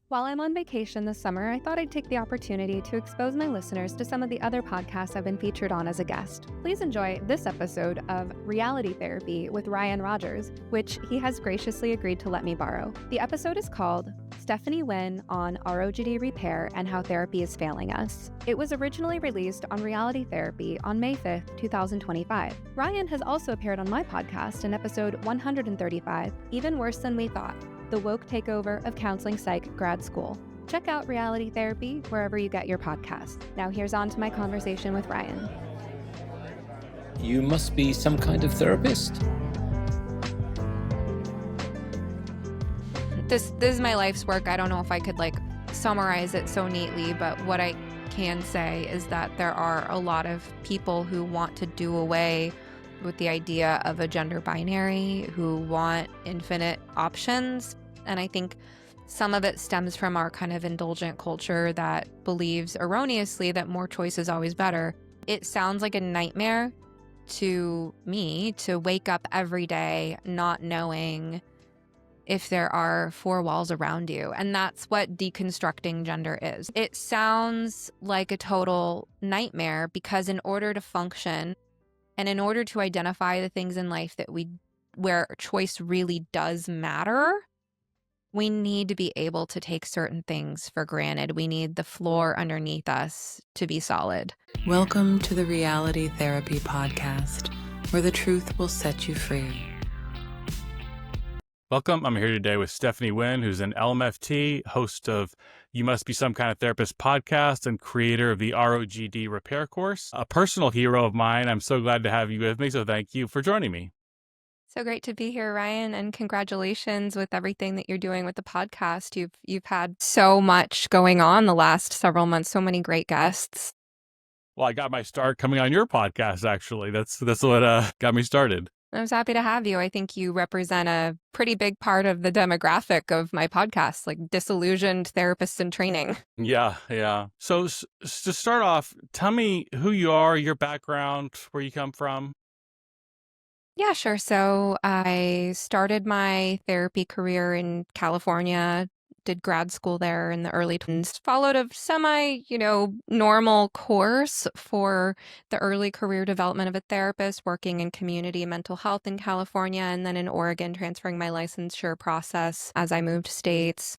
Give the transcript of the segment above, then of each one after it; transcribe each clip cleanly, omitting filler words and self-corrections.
While I'm on vacation this summer, I thought I'd take the opportunity to expose my listeners to some of the other podcasts I've been featured on as a guest. Please enjoy this episode of Reality Therapy with Ryan Rogers, which he has graciously agreed to let me borrow. The episode is called Stephanie Winn on ROGD Repair and How Therapy is Failing Us. It was originally released on Reality Therapy on May 5th, 2025. Ryan has also appeared on my podcast in episode 135, Even Worse Than We Thought, the woke takeover of counseling psych grad school. Check out Reality Therapy wherever you get your podcasts. Now here's on to my conversation with Ryan. You must be some kind of therapist. This is my life's work. I don't know if I could summarize it so neatly, but what I can say is that there are a lot of people who want to do away with the idea of a gender binary, who want infinite options. And I think some of it stems from our kind of indulgent culture that believes erroneously that more choice is always better. It sounds like a nightmare to me to wake up every day not knowing if there are four walls around you. And that's what deconstructing gender is. It sounds like a total nightmare because in order to function, and in order to identify the things in life where choice really does matter, we need to be able to take certain things for granted. We need the floor underneath us to be solid. Welcome to the Reality Therapy Podcast, where the truth will set you free. Welcome. I'm here today with Stephanie Winn, who's an LMFT, host of You Must Be Some Kind of Therapist podcast, and creator of the ROGD repair course. A personal hero of mine. I'm so glad to have you with me, so thank you for joining me. So great to be here, Ryan, and congratulations with everything that you're doing with the podcast. You've had so much going on the last several months, so many great guests. Well, I got my start coming on your podcast, actually. That's what got me started. I was happy to have you. I think you represent a pretty big part of the demographic of my podcast, like disillusioned therapists in training. Yeah. So to start off, tell me who you are, your background, where you come from. Yeah, sure. So I started my therapy career in California, did grad school there in the early 20s, followed a normal course for the early career development of a therapist, working in community mental health in California, and then in Oregon, transferring my licensure process as I moved states.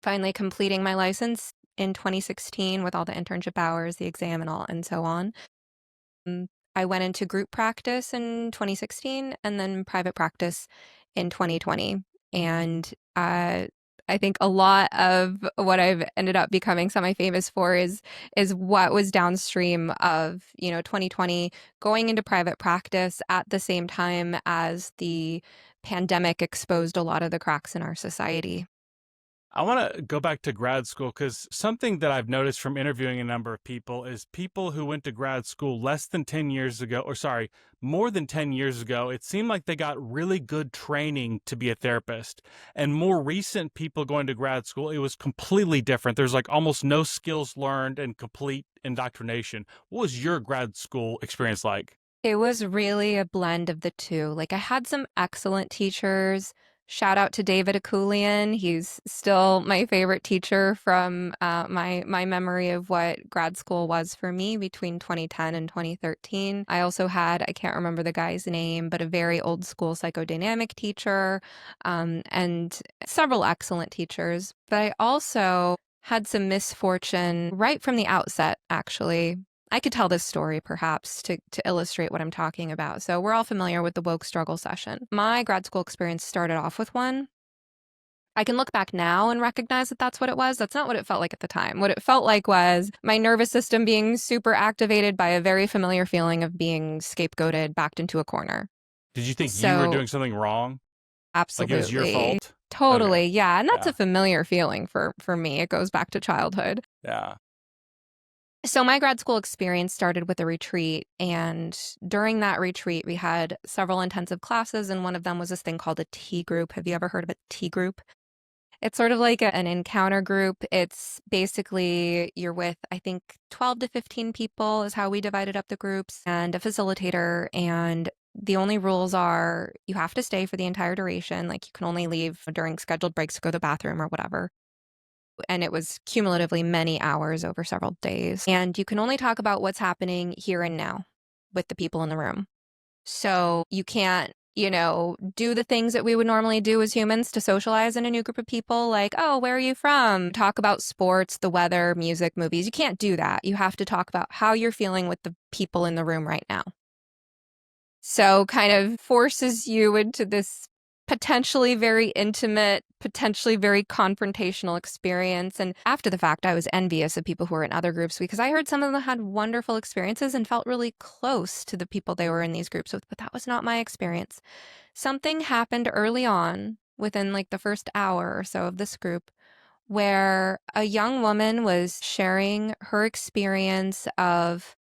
Finally completing my license in 2016 with all the internship hours, the exam, and so on. I went into group practice in 2016 and then private practice in 2020. And I think a lot of what I've ended up becoming semi-famous for is what was downstream of, 2020, going into private practice at the same time as the pandemic exposed a lot of the cracks in our society. I want to go back to grad school because something that I've noticed from interviewing a number of people is people who went to grad school more than 10 years ago, it seemed like they got really good training to be a therapist. And more recent people going to grad school, it was completely different. There's almost no skills learned and complete indoctrination. What was your grad school experience like? It was really a blend of the two. I had some excellent teachers. Shout out to David Akulian. He's still my favorite teacher from my memory of what grad school was for me between 2010 and 2013. I also had, I can't remember the guy's name, but a very old school psychodynamic teacher and several excellent teachers. But I also had some misfortune right from the outset, actually. I could tell this story perhaps to illustrate what I'm talking about. So we're all familiar with the woke struggle session. My grad school experience started off with one. I can look back now and recognize that that's what it was. That's not what it felt like at the time. What it felt like was my nervous system being super activated by a very familiar feeling of being scapegoated, backed into a corner. Did you think you were doing something wrong? Absolutely. Like it was your fault? Totally, Okay. Yeah. And that's a familiar feeling for me. It goes back to childhood. Yeah. So my grad school experience started with a retreat, and during that retreat, we had several intensive classes, and one of them was this thing called a T group. Have you ever heard of a T group? It's sort of like an encounter group. It's basically you're with, I think, 12 to 15 people is how we divided up the groups, and a facilitator, and the only rules are you have to stay for the entire duration. You can only leave during scheduled breaks to go to the bathroom or whatever. And it was cumulatively many hours over several days. And you can only talk about what's happening here and now with the people in the room. So you can't, do the things that we would normally do as humans to socialize in a new group of people, like, oh, where are you from? Talk about sports, the weather, music, movies. You can't do that. You have to talk about how you're feeling with the people in the room right now. So kind of forces you into this potentially very intimate, potentially very confrontational experience. And after the fact, I was envious of people who were in other groups because I heard some of them had wonderful experiences and felt really close to the people they were in these groups with, but that was not my experience. Something happened early on within like the first hour or so of this group where a young woman was sharing her experience of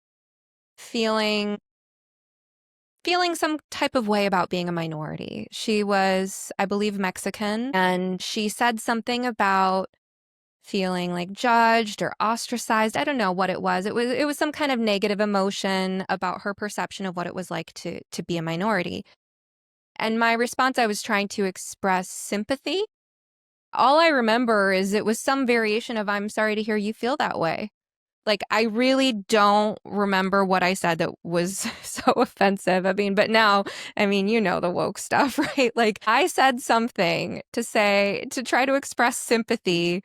feeling some type of way about being a minority. She was, I believe, Mexican, and she said something about feeling like judged or ostracized. I don't know what it was. It was some kind of negative emotion about her perception of what it was like to be a minority. And my response, I was trying to express sympathy. All I remember is it was some variation of, I'm sorry to hear you feel that way. Like, I really don't remember what I said that was so offensive. But now, the woke stuff, right? Like, I said something to try to express sympathy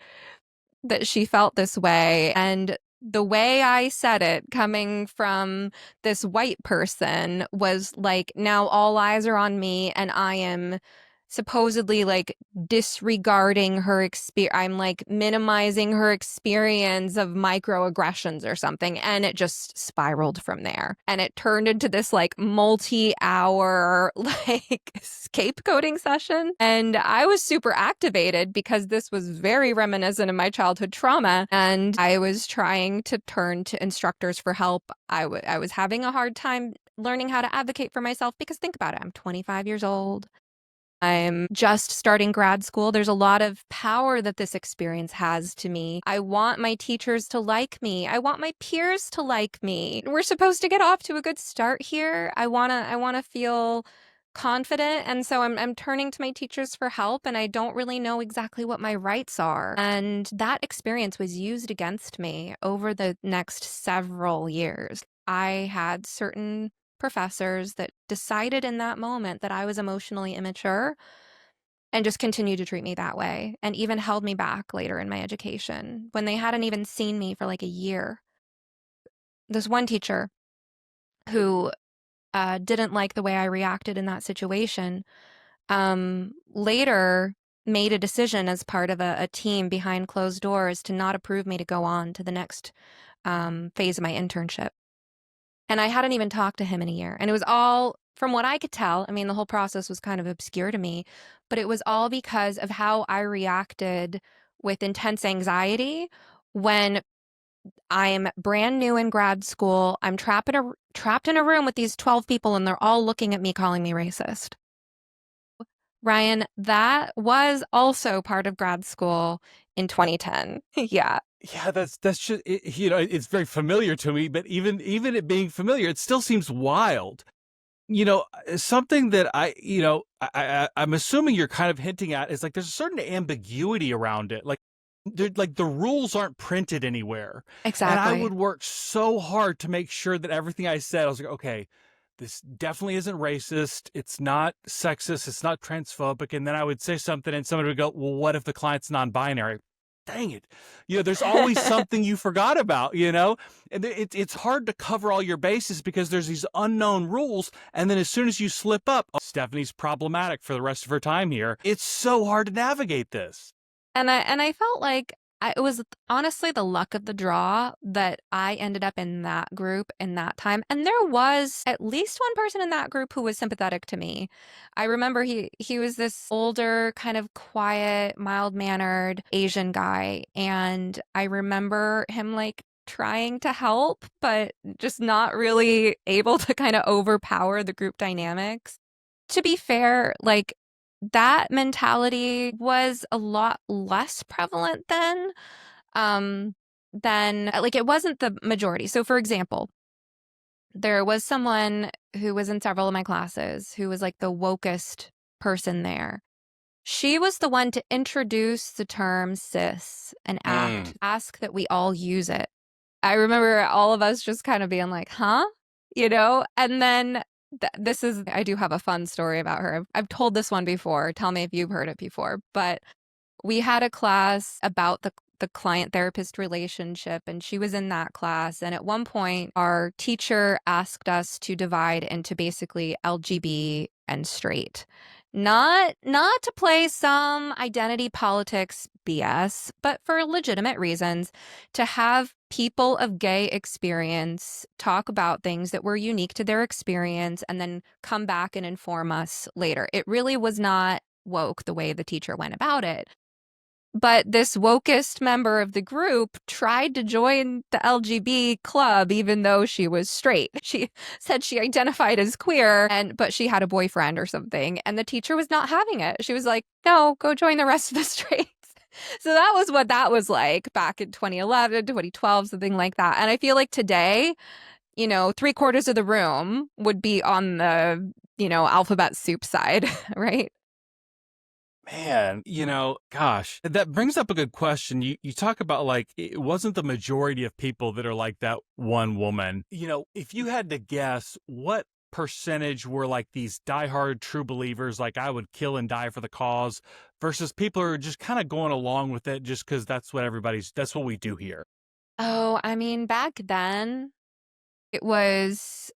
that she felt this way. And the way I said it, coming from this white person, was like, now all eyes are on me and I am supposedly like disregarding her experience. I'm like minimizing her experience of microaggressions or something. And it just spiraled from there. And it turned into this like multi-hour like scapegoating session. And I was super activated because this was very reminiscent of my childhood trauma. And I was trying to turn to instructors for help. I was having a hard time learning how to advocate for myself because think about it, I'm 25 years old. I'm just starting grad school. There's a lot of power that this experience has to me. I want my teachers to like me. I want my peers to like me. We're supposed to get off to a good start here. I want to feel confident, and so I'm turning to my teachers for help, and I don't really know exactly what my rights are. And that experience was used against me over the next several years. I had certain professors that decided in that moment that I was emotionally immature and just continued to treat me that way, and even held me back later in my education when they hadn't even seen me for like a year. This one teacher who didn't like the way I reacted in that situation later made a decision as part of a team behind closed doors to not approve me to go on to the next phase of my internship. And I hadn't even talked to him in a year. And it was all, from what I could tell, the whole process was kind of obscure to me, but it was all because of how I reacted with intense anxiety when I'm brand new in grad school. I'm trapped in a room with these 12 people and they're all looking at me calling me racist. Ryan, that was also part of grad school in 2010. Yeah. Yeah, that's just it's very familiar to me, but even it being familiar, it still seems wild. Something that I'm assuming you're kind of hinting at is like there's a certain ambiguity around it. Like the rules aren't printed anywhere. Exactly. And I would work so hard to make sure that everything I said, I was like, okay, this definitely isn't racist. It's not sexist. It's not transphobic. And then I would say something and somebody would go, well, what if the client's non-binary? Dang it. There's always something you forgot about, and it's hard to cover all your bases because there's these unknown rules. And then as soon as you slip up, oh, Stephanie's problematic for the rest of her time here. It's so hard to navigate this. And I felt like it was honestly the luck of the draw that I ended up in that group in that time. And there was at least one person in that group who was sympathetic to me. I remember he was this older, kind of quiet, mild-mannered Asian guy. And I remember him like trying to help, but just not really able to kind of overpower the group dynamics. To be fair, like, that mentality was a lot less prevalent then, like it wasn't the majority. So for example, there was someone who was in several of my classes who was like the wokest person there. She was the one to introduce the term cis and ask that we all use it. I remember all of us just kind of being like, huh? And then I do have a fun story about her. I've told this one before. Tell me if you've heard it before. But we had a class about the client therapist relationship, and she was in that class. And at one point, our teacher asked us to divide into basically LGB and straight. Not to play some identity politics BS, but for legitimate reasons, to have people of gay experience talk about things that were unique to their experience and then come back and inform us later. It really was not woke the way the teacher went about it. But this wokest member of the group tried to join the LGB club even though she was straight. She said she identified as queer, but she had a boyfriend or something, and the teacher was not having it. She was like, no, go join the rest of the straights. So that was what that was like back in 2011, 2012, something like that. And I feel like today, 3/4 of the room would be on the, alphabet soup side, right? Man, gosh, that brings up a good question. You talk about like it wasn't the majority of people that are like that one woman. If you had to guess, what percentage were like these diehard true believers, like I would kill and die for the cause, versus people who are just kind of going along with it just because that's what we do here? Oh, I mean, back then, it was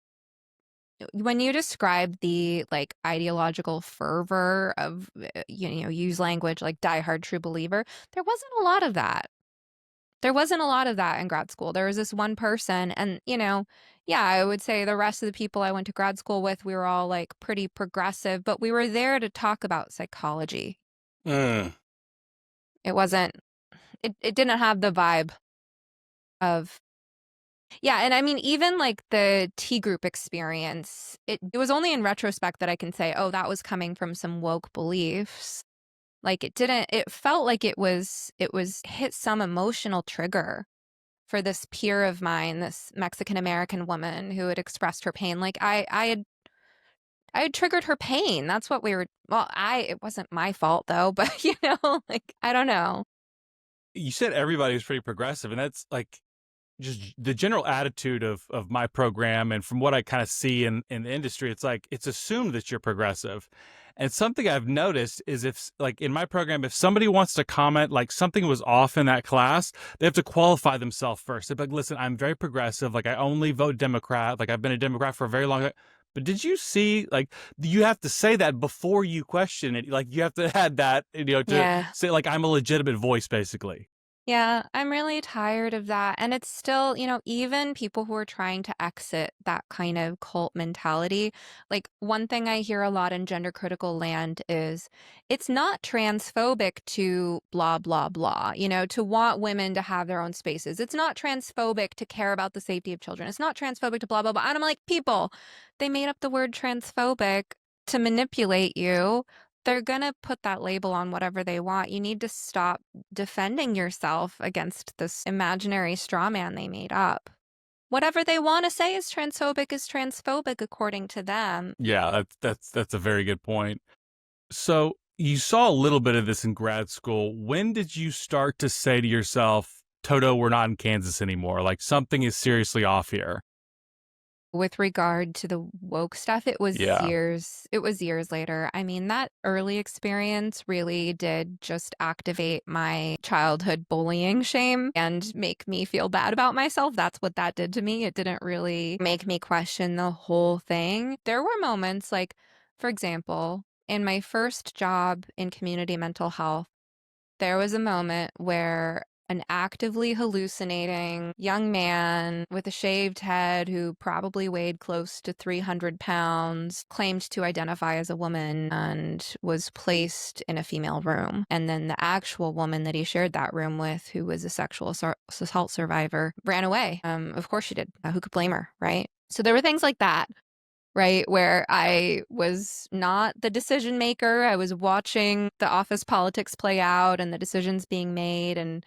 when you describe the like ideological fervor of use language like diehard true believer, there wasn't a lot of that. There wasn't a lot of that in grad school. There was this one person, and yeah, I would say the rest of the people I went to grad school with, we were all like pretty progressive, but we were there to talk about psychology. It wasn't. It didn't have the vibe of. Yeah, and I mean, even like the T group experience, it was only in retrospect that I can say, oh, that was coming from some woke beliefs. Like it felt like it was hit some emotional trigger for this peer of mine, this Mexican American woman who had expressed her pain. Like I had triggered her pain. That's what we were, well, it wasn't my fault though, but like, I don't know. You said everybody was pretty progressive, and that's like just the general attitude of my program, and from what I kind of see in the industry, it's like it's assumed that you're progressive. And something I've noticed is if like in my program, if somebody wants to comment like something was off in that class, they have to qualify themselves first. They're like, listen, I'm very progressive. Like I only vote Democrat. Like I've been a Democrat for a very long time. But did you see, like, you have to say that before you question it. Like you have to add that, to say like I'm a legitimate voice, basically. Yeah, I'm really tired of that. And it's still, even people who are trying to exit that kind of cult mentality, like one thing I hear a lot in gender critical land is it's not transphobic to blah, blah, blah, to want women to have their own spaces. It's not transphobic to care about the safety of children. It's not transphobic to blah, blah, blah. And I'm like, people, they made up the word transphobic to manipulate you. They're going to put that label on whatever they want. You need to stop defending yourself against this imaginary straw man they made up. Whatever they want to say is transphobic according to them. Yeah, that's a very good point. So you saw a little bit of this in grad school. When did you start to say to yourself, Toto, we're not in Kansas anymore? Like something is seriously off here. With regard to the woke stuff, it was years later. I mean, that early experience really did just activate my childhood bullying shame and make me feel bad about myself. That's what that did to me. It didn't really make me question the whole thing. There were moments like, for example, in my first job in community mental health, there was a moment where an actively hallucinating young man with a shaved head who probably weighed close to 300 pounds claimed to identify as a woman and was placed in a female room. And then the actual woman that he shared that room with, who was a sexual assault survivor, ran away. Of course she did. Who could blame her, right? So there were things like that. Right, where I was not the decision maker. I was watching the office politics play out and the decisions being made. And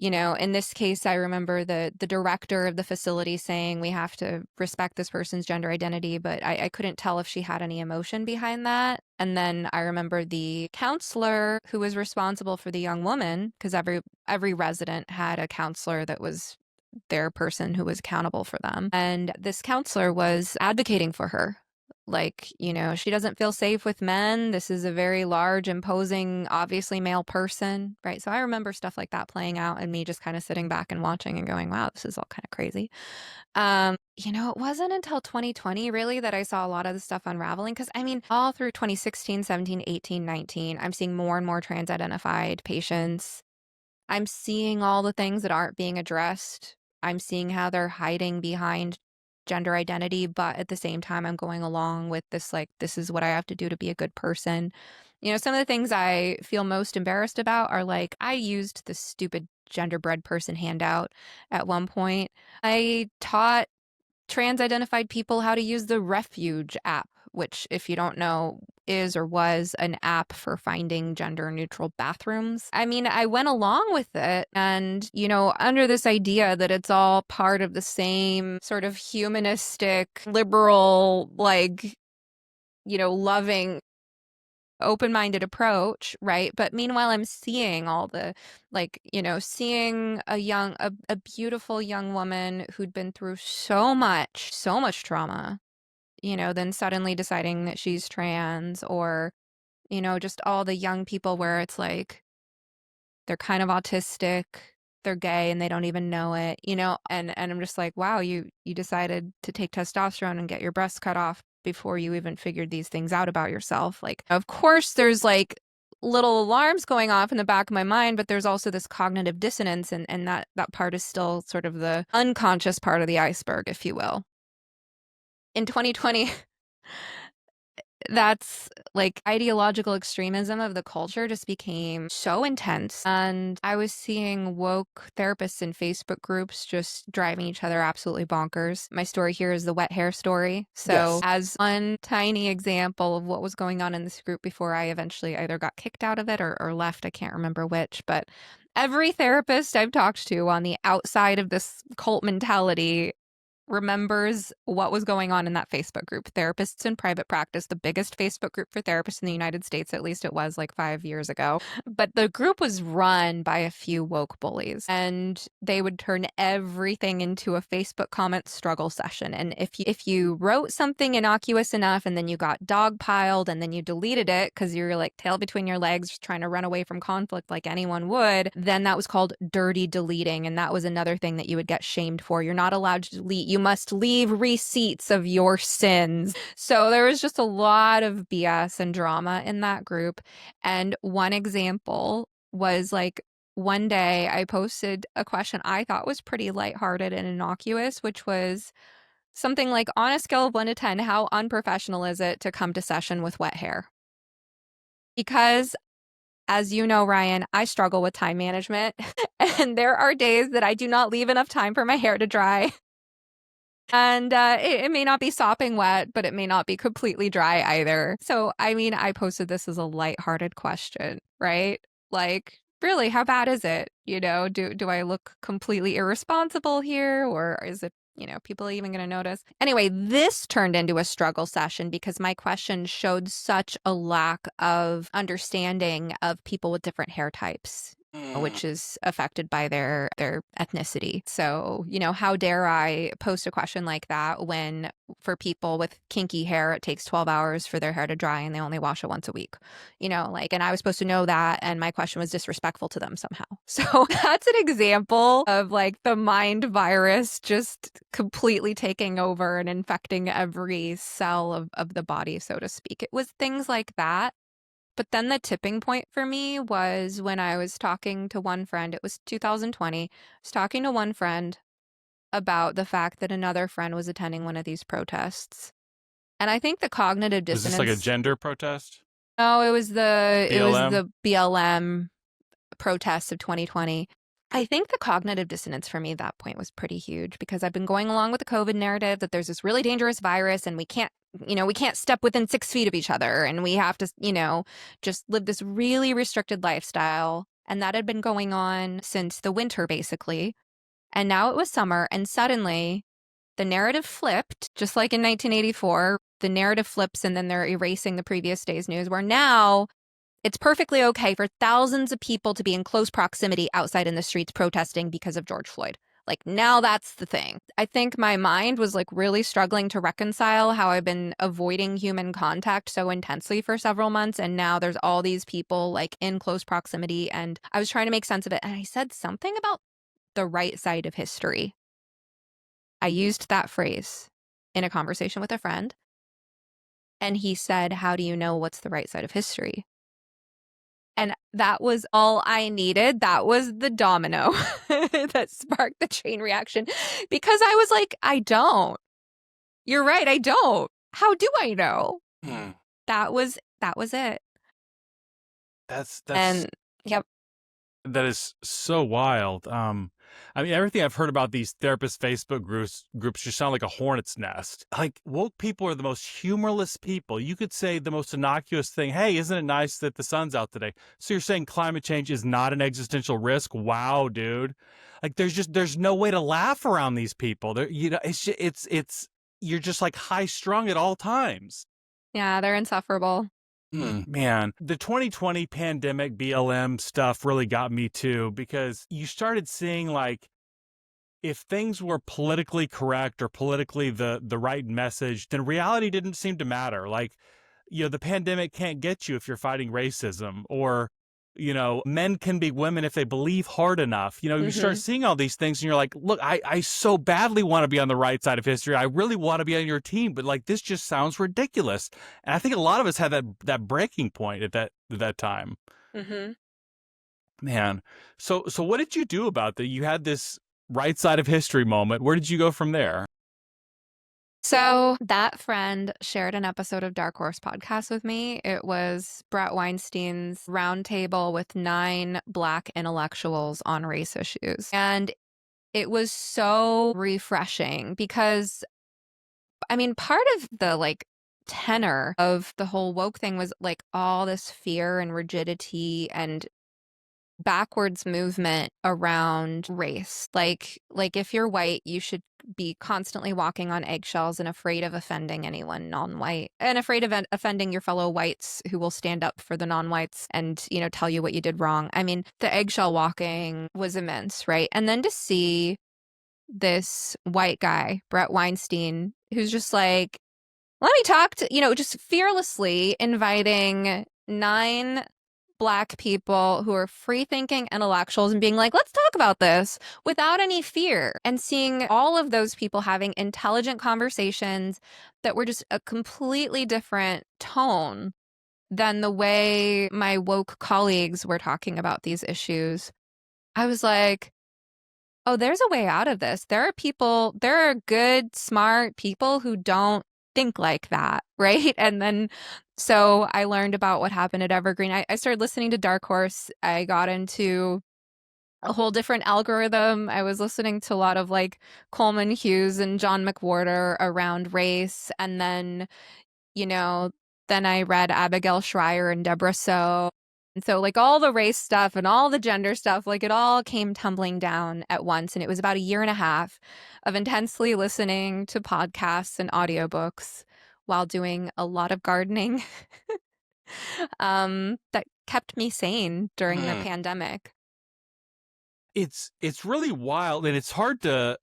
In this case, I remember the director of the facility saying we have to respect this person's gender identity, but I couldn't tell if she had any emotion behind that. And then I remember the counselor who was responsible for the young woman, because every resident had a counselor that was their person who was accountable for them. And this counselor was advocating for her. She doesn't feel safe with men. This is a very large, imposing, obviously male person, right? So I remember stuff like that playing out and me just kind of sitting back and watching and going, wow, this is all kind of crazy. It wasn't until 2020 really that I saw a lot of the stuff unraveling. Because all through 2016, 17, 18, 19, I'm seeing more and more trans-identified patients. I'm seeing all the things that aren't being addressed. I'm seeing how they're hiding behind gender identity, but at the same time, I'm going along with this, this is what I have to do to be a good person. Some of the things I feel most embarrassed about are I used this stupid genderbread person handout at one point. I taught trans-identified people how to use the Refuge app, which, if you don't know, is or was an app for finding gender-neutral bathrooms. I went along with it and, under this idea that it's all part of the same sort of humanistic, liberal, loving, open-minded approach, right? But meanwhile, I'm seeing all the, seeing a beautiful young woman who'd been through so much trauma, then suddenly deciding that she's trans, or, just all the young people where it's they're kind of autistic, they're gay and they don't even know it, and I'm just wow, you decided to take testosterone and get your breasts cut off before you even figured these things out about yourself. Of course, there's little alarms going off in the back of my mind, but there's also this cognitive dissonance, and that part is still sort of the unconscious part of the iceberg, if you will. In 2020, that's ideological extremism of the culture just became so intense. And I was seeing woke therapists in Facebook groups just driving each other absolutely bonkers. My story here is the wet hair story. So Yes. as one tiny example of what was going on in this group before I eventually either got kicked out of it or left, I can't remember which, but every therapist I've talked to on the outside of this cult mentality remembers what was going on in that Facebook group. Therapists in Private Practice, the biggest Facebook group for therapists in the United States, at least it was 5 years ago. But the group was run by a few woke bullies, and they would turn everything into a Facebook comment struggle session. And if you wrote something innocuous enough and then you got dogpiled and then you deleted it because you were tail between your legs trying to run away from conflict like anyone would, then that was called dirty deleting. And that was another thing that you would get shamed for. You're not allowed to delete. You must leave receipts of your sins. So there was just a lot of BS and drama in that group. And one example was one day I posted a question I thought was pretty lighthearted and innocuous, which was something on a scale of 1 to 10, how unprofessional is it to come to session with wet hair? Because, as you know, Ryan, I struggle with time management, and there are days that I do not leave enough time for my hair to dry. And it may not be sopping wet, but it may not be completely dry either. So, I posted this as a lighthearted question, right? Really, how bad is it? Do I look completely irresponsible here, or is it, people even going to notice? Anyway, this turned into a struggle session because my question showed such a lack of understanding of people with different hair types, which is affected by their ethnicity. So, how dare I post a question like that when for people with kinky hair, it takes 12 hours for their hair to dry and they only wash it once a week, and I was supposed to know that. And my question was disrespectful to them somehow. So that's an example of the mind virus just completely taking over and infecting every cell of the body, so to speak. It was things like that. But then the tipping point for me was when I was talking to one friend. It was 2020. I was talking to one friend about the fact that another friend was attending one of these protests. And I think the cognitive Was dissonance... this a gender protest? No, it was the BLM? BLM protests of 2020. I think the cognitive dissonance for me at that point was pretty huge because I've been going along with the COVID narrative that there's this really dangerous virus and we can't step within 6 feet of each other and we have to, just live this really restricted lifestyle. And that had been going on since the winter, basically. And now it was summer, and suddenly the narrative flipped, just like in 1984. The narrative flips, and then they're erasing the previous day's news, where now it's perfectly okay for thousands of people to be in close proximity outside in the streets protesting because of George Floyd. Like, now that's the thing. I think my mind was like really struggling to reconcile how I've been avoiding human contact so intensely for several months. And now there's all these people like in close proximity. And I was trying to make sense of it. And I said something about the right side of history. I used that phrase in a conversation with a friend. And he said, "How do you know what's the right side of history?" And that was all I needed. That was the domino that sparked the chain reaction, because I was like, I don't. You're right, I don't. How do I know? That was it. That's And yep. That is so wild. I mean, everything I've heard about these therapist Facebook groups just sound like a hornet's nest. Like, woke people are the most humorless people. You could say the most innocuous thing. Hey, isn't it nice that the sun's out today? So you're saying climate change is not an existential risk? Wow, dude. Like, there's no way to laugh around these people. It's you're just like high strung at all times. Yeah, they're insufferable. Man, the 2020 pandemic BLM stuff really got me too, because you started seeing like, if things were politically correct or politically the right message, then reality didn't seem to matter. Like, the pandemic can't get you if you're fighting racism, or, men can be women if they believe hard enough. You start seeing all these things and you're like, look, I so badly want to be on the right side of history. I really want to be on your team, but like, this just sounds ridiculous. And I think a lot of us had that breaking point at that time. Man. So what did you do about that? You had this right side of history moment. Where did you go from there? So that friend shared an episode of Dark Horse podcast with me. It was Brett Weinstein's roundtable with 9 Black intellectuals on race issues. And it was so refreshing because, I mean, part of the like tenor of the whole woke thing was like all this fear and rigidity and backwards movement around race. Like if you're white, you should be constantly walking on eggshells and afraid of offending anyone non-white, and afraid of offending your fellow whites who will stand up for the non-whites and, tell you what you did wrong. I mean, the eggshell walking was immense, right? And then to see this white guy, Brett Weinstein, who's just like, let me talk to, just fearlessly inviting 9 Black people who are free-thinking intellectuals and being like, let's talk about this without any fear, and seeing all of those people having intelligent conversations that were just a completely different tone than the way my woke colleagues were talking about these issues. I was like, oh, there's a way out of this. There are good, smart people who don't think like that, right? And then so I learned about what happened at Evergreen. I started listening to Dark Horse. I got into a whole different algorithm. I was listening to a lot of like Coleman Hughes and John McWhorter around race. And then, then I read Abigail Schreier and Deborah So. And so like all the race stuff and all the gender stuff, like it all came tumbling down at once. And it was about 1.5 years of intensely listening to podcasts and audiobooks while doing a lot of gardening that kept me sane during the pandemic. It's really wild, and it's hard to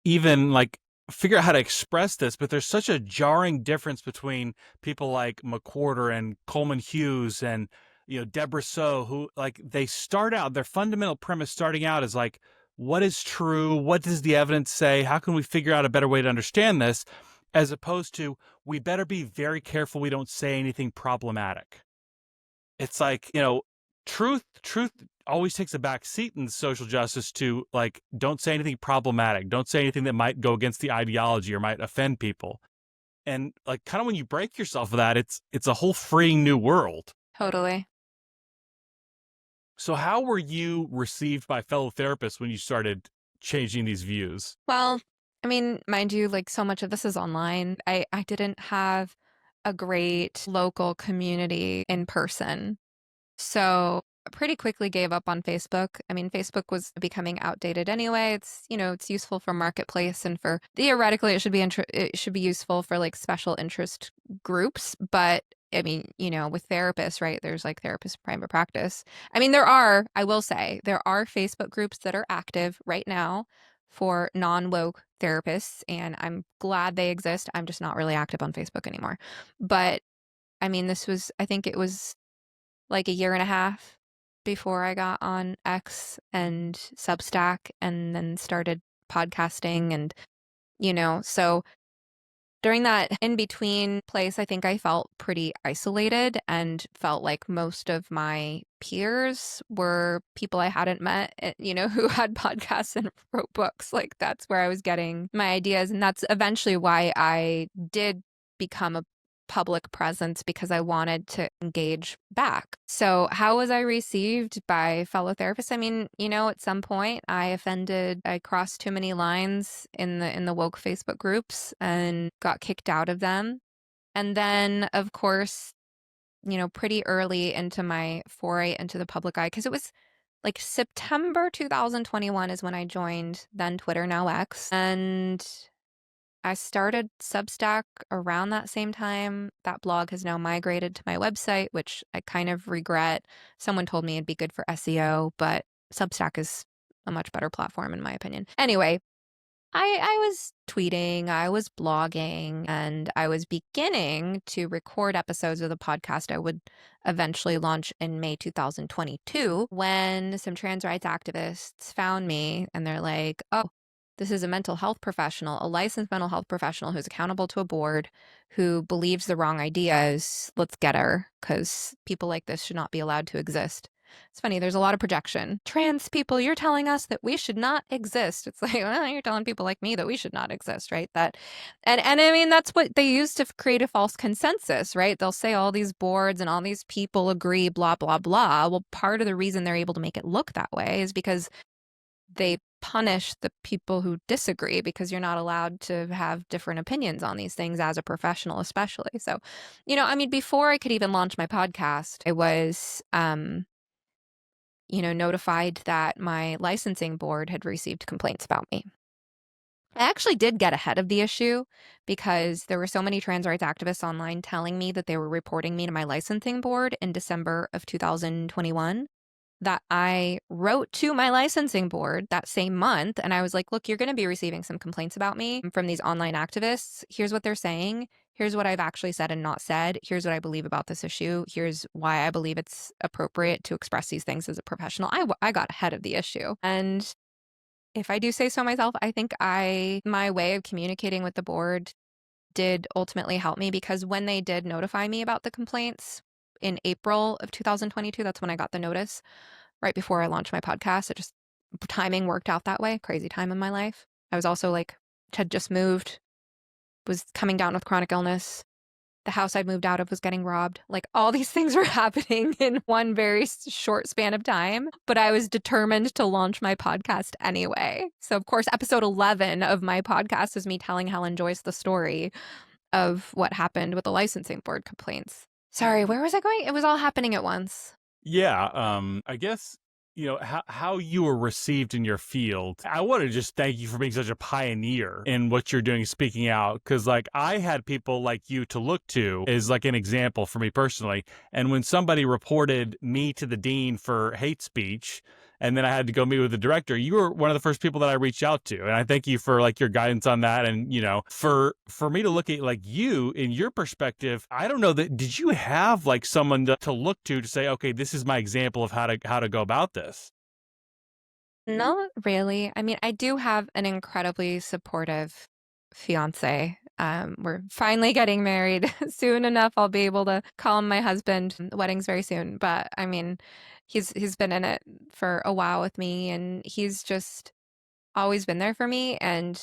even like figure out how to express this, but there's such a jarring difference between people like McWhorter and Coleman Hughes and Deborah So, who like they start out, their fundamental premise starting out is like, what is true? What does the evidence say? How can we figure out a better way to understand this? As opposed to, we better be very careful we don't say anything problematic. It's like, truth always takes a back seat in social justice to like, don't say anything problematic. Don't say anything that might go against the ideology or might offend people. And like, kind of when you break yourself of that, it's a whole freeing new world. Totally. So how were you received by fellow therapists when you started changing these views? Well, I mean, mind you, like so much of this is online. I didn't have a great local community in person. So pretty quickly gave up on Facebook. I mean, Facebook was becoming outdated anyway. It's, it's useful for marketplace and for theoretically it should be useful for like special interest groups. But I mean, with therapists, right? There's like therapist private practice. I mean, I will say, there are Facebook groups that are active right now for non-woke therapists, and I'm glad they exist. I'm just not really active on Facebook anymore. But I mean, I think it was like a year and a half before I got on X and Substack and then started podcasting. And, so during that in between place, I think I felt pretty isolated and felt like most of my peers were people I hadn't met, who had podcasts and wrote books. Like that's where I was getting my ideas. And that's eventually why I did become a public presence, because I wanted to engage back. So how was I received by fellow therapists? I mean, at some point I crossed too many lines in the woke Facebook groups and got kicked out of them. And then of course, pretty early into my foray into the public eye, because it was like September 2021 is when I joined then Twitter, now X. And I started Substack around that same time. That blog has now migrated to my website, which I kind of regret. Someone told me it'd be good for SEO, but Substack is a much better platform in my opinion. Anyway, I was tweeting, I was blogging, and I was beginning to record episodes of the podcast I would eventually launch in May 2022 when some trans rights activists found me and they're like, oh, this is a mental health professional, a licensed mental health professional who's accountable to a board, who believes the wrong ideas. Let's get her, because people like this should not be allowed to exist. It's funny, there's a lot of projection. Trans people, you're telling us that we should not exist. It's like, well, you're telling people like me that we should not exist, right? And I mean, that's what they use to create a false consensus, right? They'll say all these boards and all these people agree, blah, blah, blah. Well, part of the reason they're able to make it look that way is because they punish the people who disagree, because you're not allowed to have different opinions on these things as a professional, especially. So, I mean, before I could even launch my podcast, I was, notified that my licensing board had received complaints about me. I actually did get ahead of the issue because there were so many trans rights activists online telling me that they were reporting me to my licensing board in December of 2021. That I wrote to my licensing board that same month. And I was like, look, you're going to be receiving some complaints about me from these online activists. Here's what they're saying. Here's what I've actually said and not said. Here's what I believe about this issue. Here's why I believe it's appropriate to express these things as a professional. I got ahead of the issue. And if I do say so myself, I think my way of communicating with the board did ultimately help me, because when they did notify me about the complaints in April of 2022, that's when I got the notice, right before I launched my podcast. Timing worked out that way. Crazy time in my life. I was also had just moved, was coming down with chronic illness. The house I'd moved out of was getting robbed. Like all these things were happening in one very short span of time, but I was determined to launch my podcast anyway. So of course, episode 11 of my podcast is me telling Helen Joyce the story of what happened with the licensing board complaints. Sorry, where was I going? It was all happening at once. Yeah, I guess, how you were received in your field. I want to just thank you for being such a pioneer in what you're doing, speaking out, because I had people like you to look to as an example for me personally. And when somebody reported me to the dean for hate speech, and then I had to go meet with the director, you were one of the first people that I reached out to. And I thank you for your guidance on that. And, for me to look at you in your perspective, I don't know did you have someone to look to say, okay, this is my example of how to go about this? Not really. I mean, I do have an incredibly supportive fiance. We're finally getting married. Soon enough, I'll be able to call him my husband. The wedding's very soon. But I mean, he's been in it for a while with me, and he's just always been there for me. And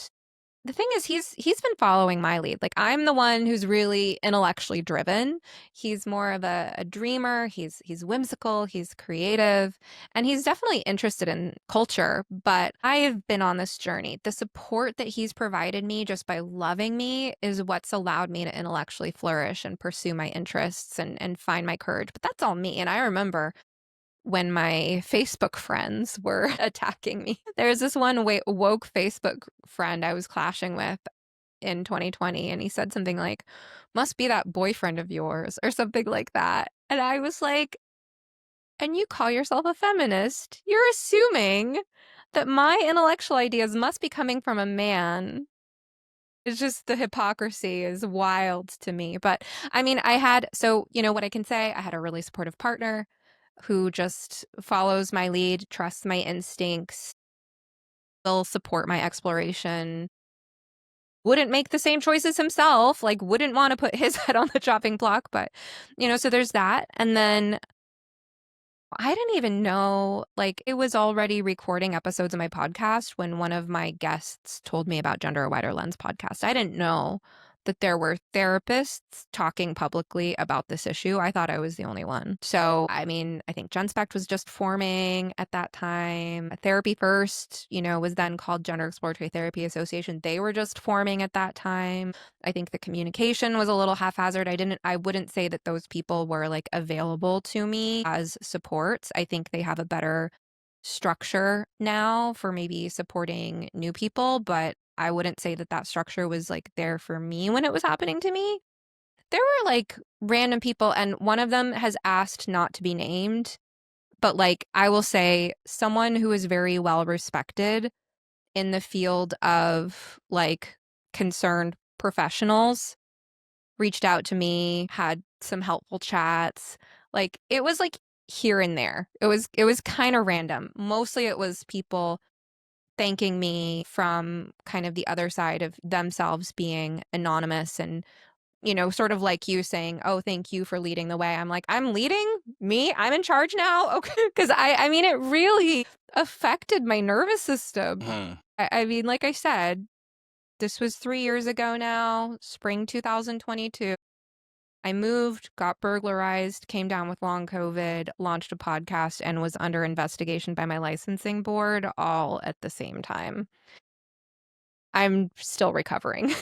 the thing is, he's been following my lead. I'm the one who's really intellectually driven. He's more of a dreamer. He's whimsical. He's creative, and he's definitely interested in culture. But I have been on this journey. The support that he's provided me just by loving me is what's allowed me to intellectually flourish and pursue my interests and find my courage. But that's all me. And I remember when my Facebook friends were attacking me. There's this one woke Facebook friend I was clashing with in 2020, and he said something like, "Must be that boyfriend of yours," or something like that. And I was like, "And you call yourself a feminist? You're assuming that my intellectual ideas must be coming from a man." It's just the hypocrisy is wild to me. But I mean, what I can say, I had a really supportive partner who just follows my lead, trusts my instincts, will support my exploration, wouldn't make the same choices himself, like wouldn't want to put his head on the chopping block. But, so there's that. And then I didn't even know, like, it was already recording episodes of my podcast when one of my guests told me about Gender: A Wider Lens podcast. I didn't know that there were therapists talking publicly about this issue. I thought I was the only one. So, I mean, I think GenSpect was just forming at that time. Therapy First, was then called Gender Exploratory Therapy Association. They were just forming at that time. I think the communication was a little haphazard. I wouldn't say that those people were like available to me as supports. I think they have a better structure now for maybe supporting new people, but I wouldn't say that structure was like there for me when it was happening to me. There were like random people, and one of them has asked not to be named, but like I will say someone who is very well respected in the field of like concerned professionals reached out to me, had some helpful chats. Like it was like here and there. It was kind of random. Mostly it was people thanking me from kind of the other side of themselves being anonymous and, sort of like you saying, "Oh, thank you for leading the way." I'm like, "I'm leading? Me? I'm in charge now?" Okay. Because I mean, it really affected my nervous system. I mean, like I said, this was 3 years ago now, spring 2022. I moved, got burglarized, came down with long COVID, launched a podcast, and was under investigation by my licensing board all at the same time. I'm still recovering.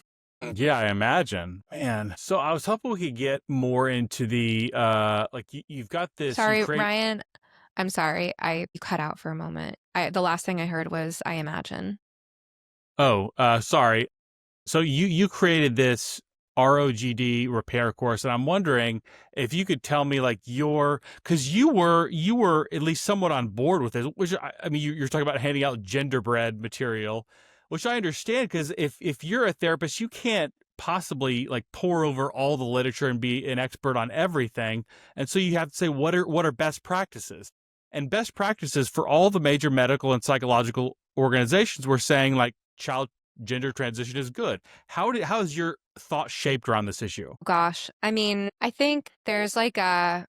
Yeah, I imagine. Man. So I was hoping we could get more into the you've got this. Sorry, Ryan. I'm sorry. You cut out for a moment. The last thing I heard was "I imagine." Oh, sorry. So you created this ROGD repair course, and I'm wondering if you could tell me like because you were at least somewhat on board with it, which I mean you're talking about handing out genderbread material, which I understand because if you're a therapist, you can't possibly like pour over all the literature and be an expert on everything, and so you have to say what are best practices, and best practices for all the major medical and psychological organizations were saying like child gender transition is good. How is your thought shaped around this issue? Gosh, I mean, I think there's like I'm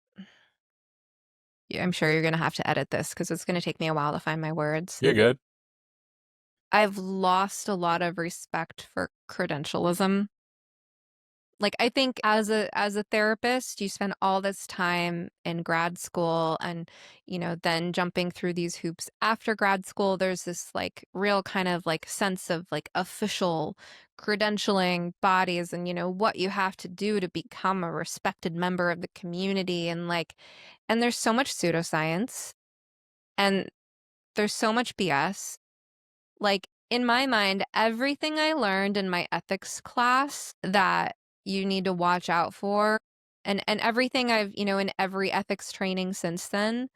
sure you're going to have to edit this because it's going to take me a while to find my words. You're good. I've lost a lot of respect for credentialism. Like I think as a therapist, you spend all this time in grad school and, then jumping through these hoops after grad school, there's this like real kind of like sense of like official credentialing bodies and, what you have to do to become a respected member of the community. And there's so much pseudoscience and there's so much BS. Like in my mind, everything I learned in my ethics class that you need to watch out for and everything I've, in every ethics training since then,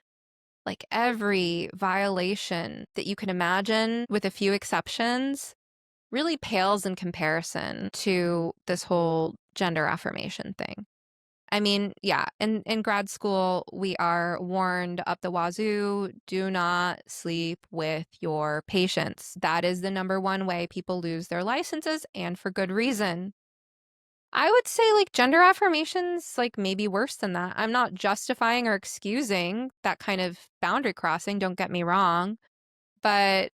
like every violation that you can imagine with a few exceptions really pales in comparison to this whole gender affirmation thing. I mean, yeah, in grad school, we are warned up the wazoo, do not sleep with your patients. That is the number one way people lose their licenses, and for good reason. I would say like gender affirmations, like maybe worse than that. I'm not justifying or excusing that kind of boundary crossing, don't get me wrong, but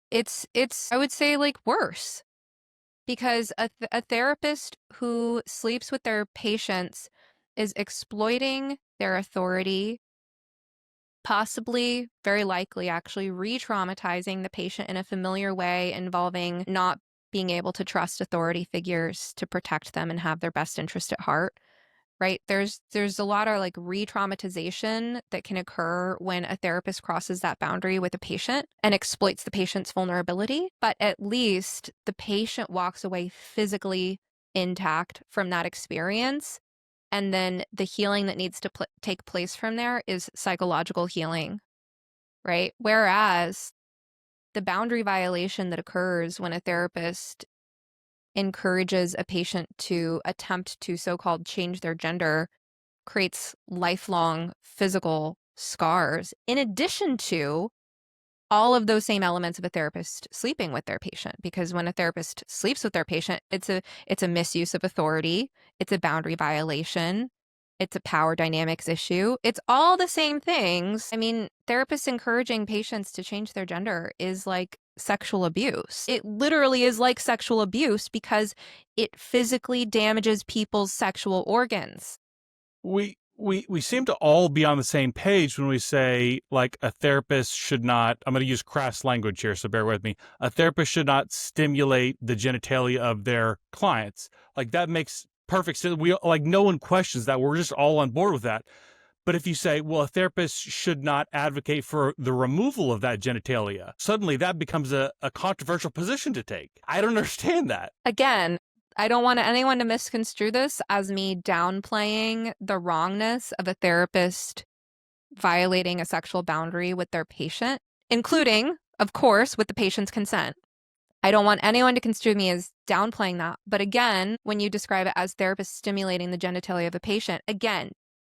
it's I would say like worse because a therapist who sleeps with their patients is exploiting their authority, possibly, very likely actually re-traumatizing the patient in a familiar way involving not being able to trust authority figures to protect them and have their best interest at heart. right? There's a lot of like re-traumatization that can occur when a therapist crosses that boundary with a patient and exploits the patient's vulnerability. But at least the patient walks away physically intact from that experience. And then the healing that needs to take place from there is psychological healing, right? Whereas the boundary violation that occurs when a therapist encourages a patient to attempt to so-called change their gender creates lifelong physical scars, in addition to all of those same elements of a therapist sleeping with their patient. Because when a therapist sleeps with their patient, it's a misuse of authority, it's a boundary violation, it's a power dynamics issue. It's all the same things. I mean, therapists encouraging patients to change their gender is like sexual abuse. It literally is like sexual abuse because it physically damages people's sexual organs. We seem to all be on the same page when we say, like, a therapist should not, I'm going to use crass language here, so bear with me. A therapist should not stimulate the genitalia of their clients. Like, that makes perfect sense. No one questions that. We're just all on board with that. But if you say, well, a therapist should not advocate for the removal of that genitalia, suddenly that becomes a controversial position to take. I don't understand that. Again, I don't want anyone to misconstrue this as me downplaying the wrongness of a therapist violating a sexual boundary with their patient, including, of course, with the patient's consent. I don't want anyone to construe me as downplaying that. But again, when you describe it as therapists stimulating the genitalia of a patient, again,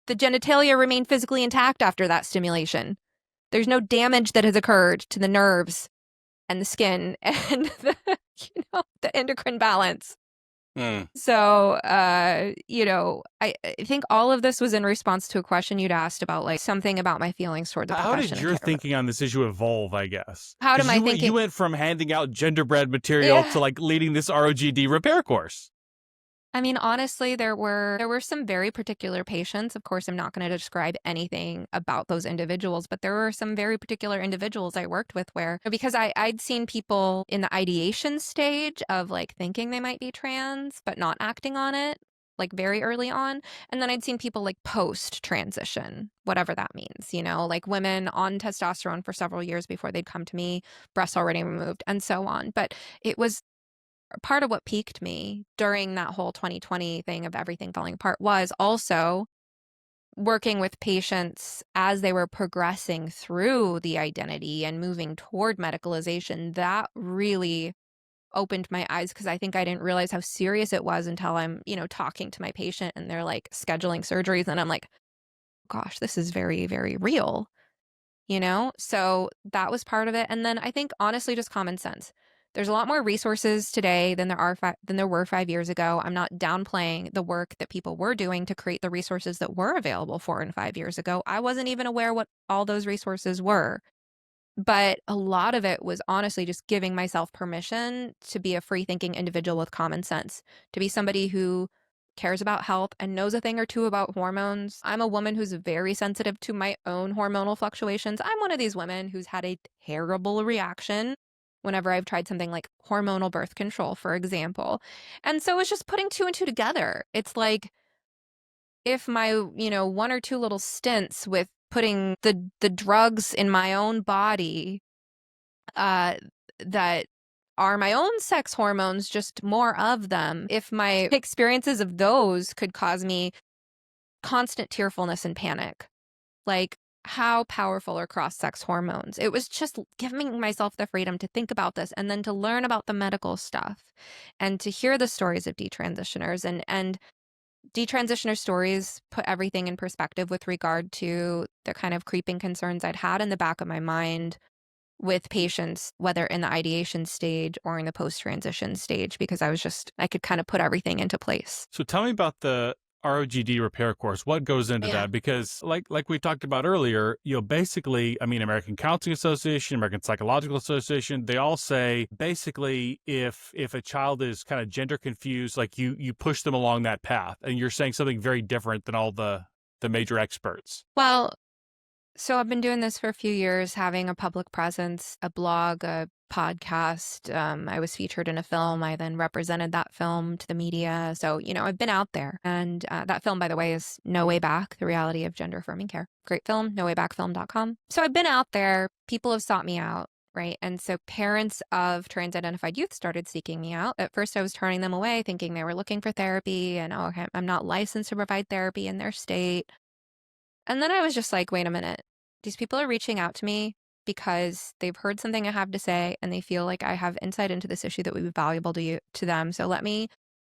the genitalia remain physically intact after that stimulation. There's no damage that has occurred to the nerves and the skin and the endocrine balance. So, I think all of this was in response to a question you'd asked about, like, something about my feelings toward the profession. How did your thinking on this issue evolve, I guess? How did my thinking... You went from handing out genderbread material to, like, leading this ROGD repair course. I mean, honestly, there were some very particular patients. Of course, I'm not going to describe anything about those individuals, but there were some very particular individuals I worked with where, because I'd seen people in the ideation stage of like thinking they might be trans, but not acting on it, like very early on. And then I'd seen people like post-transition, whatever that means, like women on testosterone for several years before they'd come to me, breasts already removed, and so on. But it was part of what piqued me during that whole 2020 thing of everything falling apart was also working with patients as they were progressing through the identity and moving toward medicalization. That really opened my eyes because I think I didn't realize how serious it was until I'm, talking to my patient and they're like scheduling surgeries and I'm like, gosh, this is very, very real, So that was part of it. And then I think honestly, just common sense. There's a lot more resources today than there were 5 years ago. I'm not downplaying the work that people were doing to create the resources that were available 4 and 5 years ago. I wasn't even aware what all those resources were. But a lot of it was honestly just giving myself permission to be a free-thinking individual with common sense, to be somebody who cares about health and knows a thing or two about hormones. I'm a woman who's very sensitive to my own hormonal fluctuations. I'm one of these women who's had a terrible reaction whenever I've tried something like hormonal birth control, for example. And so it's just putting 2 and 2 together. It's like if my, 1 or 2 little stints with putting the drugs in my own body that are my own sex hormones, just more of them, if my experiences of those could cause me constant tearfulness and panic, like, how powerful are cross-sex hormones? It was just giving myself the freedom to think about this and then to learn about the medical stuff and to hear the stories of detransitioners. And detransitioner stories put everything in perspective with regard to the kind of creeping concerns I'd had in the back of my mind with patients, whether in the ideation stage or in the post-transition stage, because I could kind of put everything into place. So tell me about the ROGD repair course. What goes into that? Because like we talked about earlier, basically, American Counseling Association, American Psychological Association, they all say basically if a child is kind of gender confused, like you push them along that path, and you're saying something very different than all the major experts. Well, So I've been doing this for a few years, having a public presence, a blog, a podcast. I was featured in a film. I then represented that film to the media. So, I've been out there. And that film, by the way, is No Way Back, The Reality of Gender-Affirming Care. Great film, nowaybackfilm.com. So I've been out there. People have sought me out. Right. And so parents of trans identified youth started seeking me out. At first, I was turning them away, thinking they were looking for therapy and, oh, okay, I'm not licensed to provide therapy in their state. And then I was just like, wait a minute. These people are reaching out to me because they've heard something I have to say and they feel like I have insight into this issue that would be valuable to them. So let me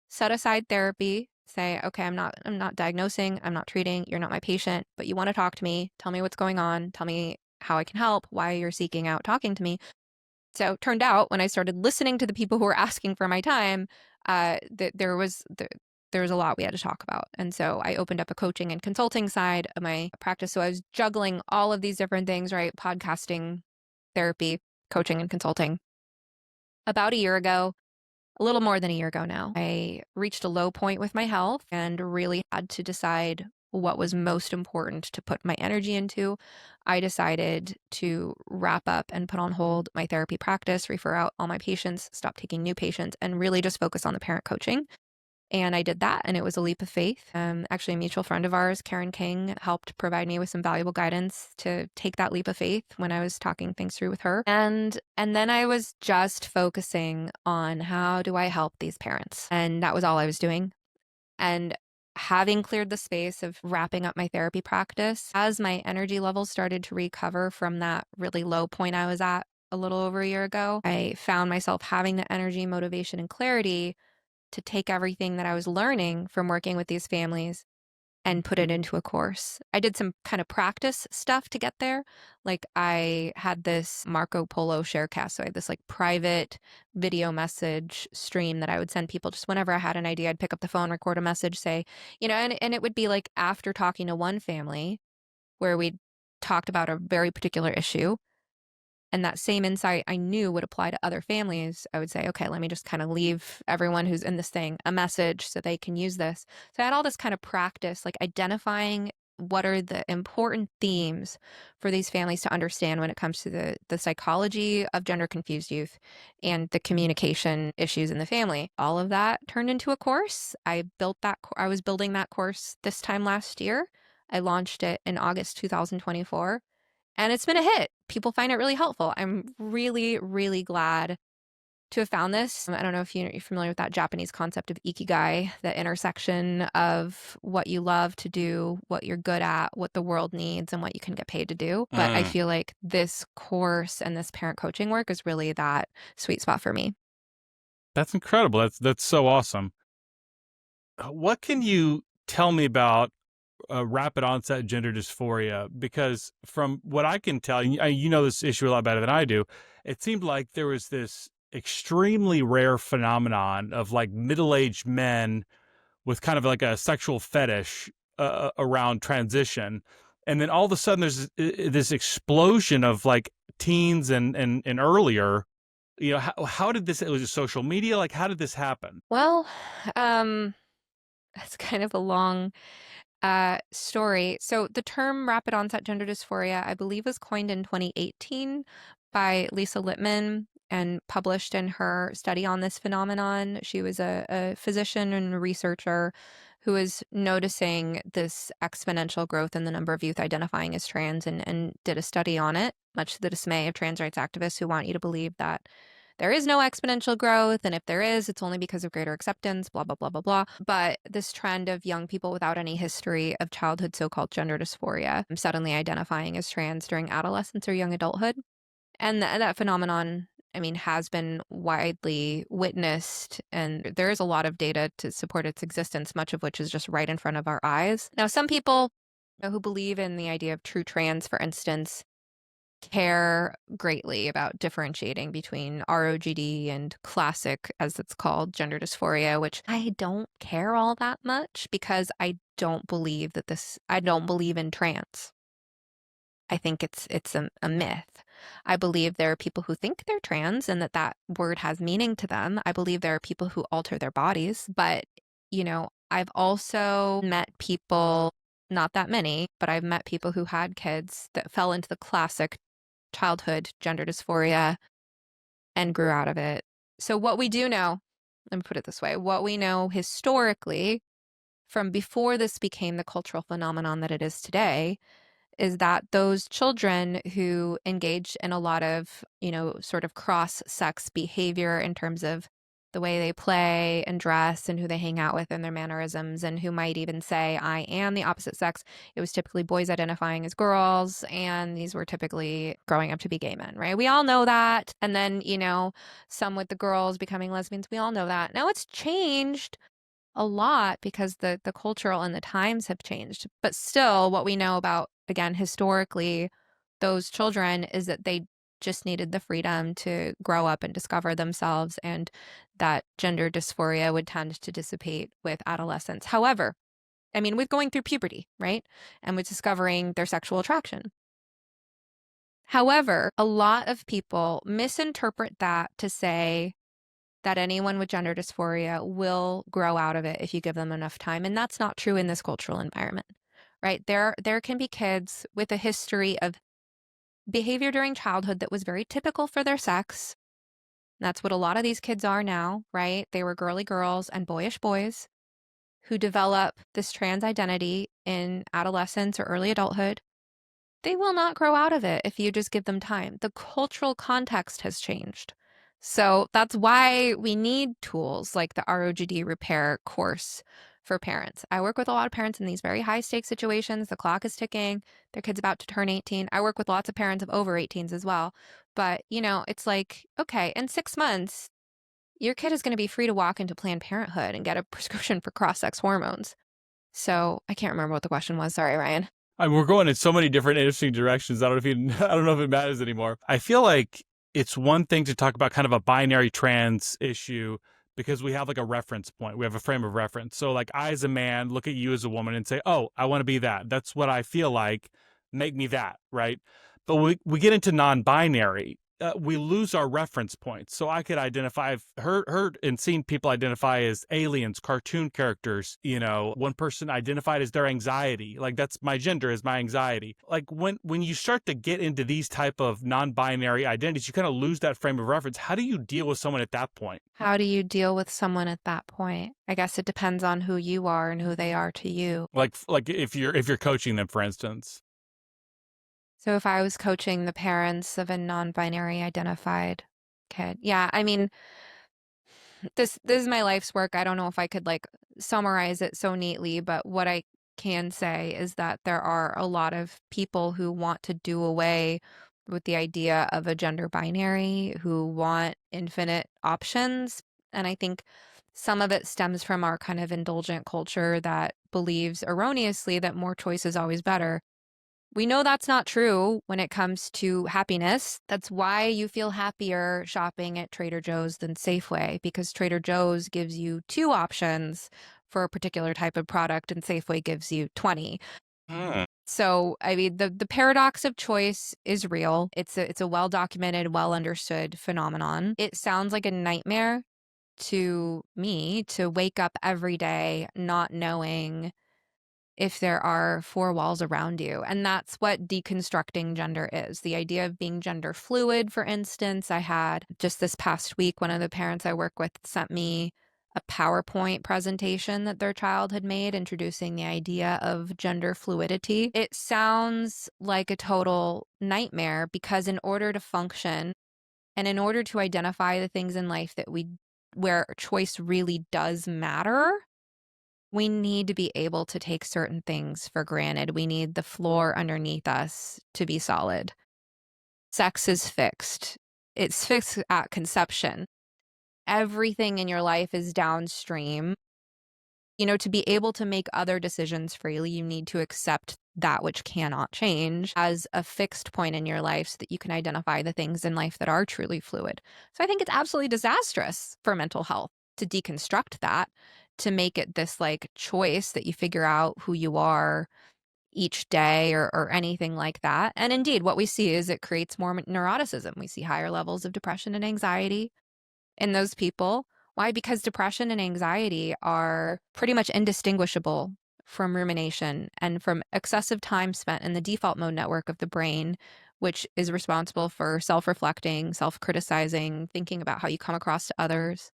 set aside therapy, say, okay, I'm not diagnosing, I'm not treating, you're not my patient, but you want to talk to me, tell me what's going on, tell me how I can help, why you're seeking out talking to me. So it turned out when I started listening to the people who were asking for my time, that there was a lot we had to talk about. And so I opened up a coaching and consulting side of my practice. So I was juggling all of these different things, right? Podcasting, therapy, coaching, and consulting. About a year ago, a little more than a year ago now, I reached a low point with my health and really had to decide what was most important to put my energy into. I decided to wrap up and put on hold my therapy practice, refer out all my patients, stop taking new patients, and really just focus on the parent coaching. And I did that, and it was a leap of faith. Actually, a mutual friend of ours, Karen King, helped provide me with some valuable guidance to take that leap of faith when I was talking things through with her. And then I was just focusing on how do I help these parents? And that was all I was doing. And having cleared the space of wrapping up my therapy practice, as my energy levels started to recover from that really low point I was at a little over a year ago, I found myself having the energy, motivation, and clarity to take everything that I was learning from working with these families and put it into a course. I did some kind of practice stuff to get there. Like I had this Marco Polo sharecast. So I had this like private video message stream that I would send people just whenever I had an idea. I'd pick up the phone, record a message, say, and it would be like after talking to one family where we talked about a very particular issue. And that same insight I knew would apply to other families. I would say, okay, let me just kind of leave everyone who's in this thing a message so they can use this. So I had all this kind of practice, like identifying what are the important themes for these families to understand when it comes to the psychology of gender confused youth and the communication issues in the family. All of that turned into a course. I was building that course this time last year. I launched it in August 2024. And it's been a hit. People find it really helpful. I'm really, really glad to have found this. I don't know if you're familiar with that Japanese concept of ikigai, the intersection of what you love to do, what you're good at, what the world needs, and what you can get paid to do. But I feel like this course and this parent coaching work is really that sweet spot for me. That's incredible. That's so awesome. What can you tell me about rapid onset gender dysphoria? Because from what I can tell, you know this issue a lot better than I do, it seemed like there was this extremely rare phenomenon of like middle-aged men with kind of like a sexual fetish around transition. And then all of a sudden there's this explosion of like teens and earlier. How did this, it was just social media? Like, how did this happen? Well, that's kind of a long story. So the term rapid onset gender dysphoria, I believe, was coined in 2018 by Lisa Littman and published in her study on this phenomenon. She was a physician and researcher who was noticing this exponential growth in the number of youth identifying as trans and did a study on it, much to the dismay of trans rights activists who want you to believe that there is no exponential growth, and if there is, it's only because of greater acceptance, blah, blah, blah, blah, blah. But this trend of young people without any history of childhood so-called gender dysphoria suddenly identifying as trans during adolescence or young adulthood. And that phenomenon, has been widely witnessed, and there is a lot of data to support its existence, much of which is just right in front of our eyes. Now, some people who believe in the idea of true trans, for instance, care greatly about differentiating between ROGD and classic, as it's called, gender dysphoria, which I don't care all that much because I don't believe in trans. I think it's a myth. I believe there are people who think they're trans and that word has meaning to them. I believe there are people who alter their bodies, but I've also met people not that many, but I've met people who had kids that fell into the classic childhood gender dysphoria and grew out of it. So what we do know, let me put it this way, what we know historically from before this became the cultural phenomenon that it is today is that those children who engage in a lot of, sort of cross-sex behavior in terms of the way they play and dress and who they hang out with and their mannerisms, and who might even say, I am the opposite sex. It was typically boys identifying as girls, and these were typically growing up to be gay men, right? We all know that. And then, some with the girls becoming lesbians, we all know that. Now it's changed a lot because the cultural and the times have changed. But still, what we know about, again, historically, those children is that they just needed the freedom to grow up and discover themselves, and that gender dysphoria would tend to dissipate with adolescence. However, with going through puberty, right? And with discovering their sexual attraction. However, a lot of people misinterpret that to say that anyone with gender dysphoria will grow out of it if you give them enough time. And that's not true in this cultural environment, right? There can be kids with a history of behavior during childhood that was very typical for their sex. That's what a lot of these kids are now, right? They were girly girls and boyish boys who develop this trans identity in adolescence or early adulthood. They will not grow out of it if you just give them time. The cultural context has changed. So that's why we need tools like the ROGD repair course for parents. I work with a lot of parents in these very high stakes situations. The clock is ticking. Their kid's about to turn 18. I work with lots of parents of over 18s as well. But, it's like, okay, in 6 months, your kid is going to be free to walk into Planned Parenthood and get a prescription for cross-sex hormones. So I can't remember what the question was. Sorry, Ryan. We're going in so many different interesting directions. I don't know if it matters anymore. I feel like it's one thing to talk about kind of a binary trans issue because we have like a reference point. We have a frame of reference. So like I as a man look at you as a woman and say, oh, I want to be that. That's what I feel like. Make me that, right? But we get into non-binary. We lose our reference points. So I could identify, heard and seen people identify as aliens, cartoon characters. One person identified as their anxiety. Like that's my gender is my anxiety. Like when you start to get into these type of non-binary identities, you kind of lose that frame of reference. How do you deal with someone at that point? How do you deal with someone at that point? I guess it depends on who you are and who they are to you. Like if you're coaching them, for instance. So if I was coaching the parents of a non-binary identified kid, this is my life's work. I don't know if I could like summarize it so neatly, but what I can say is that there are a lot of people who want to do away with the idea of a gender binary, who want infinite options. And I think some of it stems from our kind of indulgent culture that believes erroneously that more choice is always better. We know that's not true when it comes to happiness. That's why you feel happier shopping at Trader Joe's than Safeway, because Trader Joe's gives you 2 options for a particular type of product and Safeway gives you 20. So, the paradox of choice is real. It's a well-documented, well-understood phenomenon. It sounds like a nightmare to me to wake up every day not knowing if there are 4 walls around you. And that's what deconstructing gender is. The idea of being gender fluid, for instance. I had just this past week, one of the parents I work with sent me a PowerPoint presentation that their child had made introducing the idea of gender fluidity. It sounds like a total nightmare because in order to function and in order to identify the things in life where choice really does matter, we need to be able to take certain things for granted. We need the floor underneath us to be solid. Sex is fixed. It's fixed at conception. Everything in your life is downstream. To be able to make other decisions freely, you need to accept that which cannot change as a fixed point in your life so that you can identify the things in life that are truly fluid. So I think it's absolutely disastrous for mental health to deconstruct that, to make it this like choice that you figure out who you are each day or anything like that. And indeed, what we see is it creates more neuroticism. We see higher levels of depression and anxiety in those people. Why? Because depression and anxiety are pretty much indistinguishable from rumination and from excessive time spent in the default mode network of the brain, which is responsible for self-reflecting, self-criticizing, thinking about how you come across to others,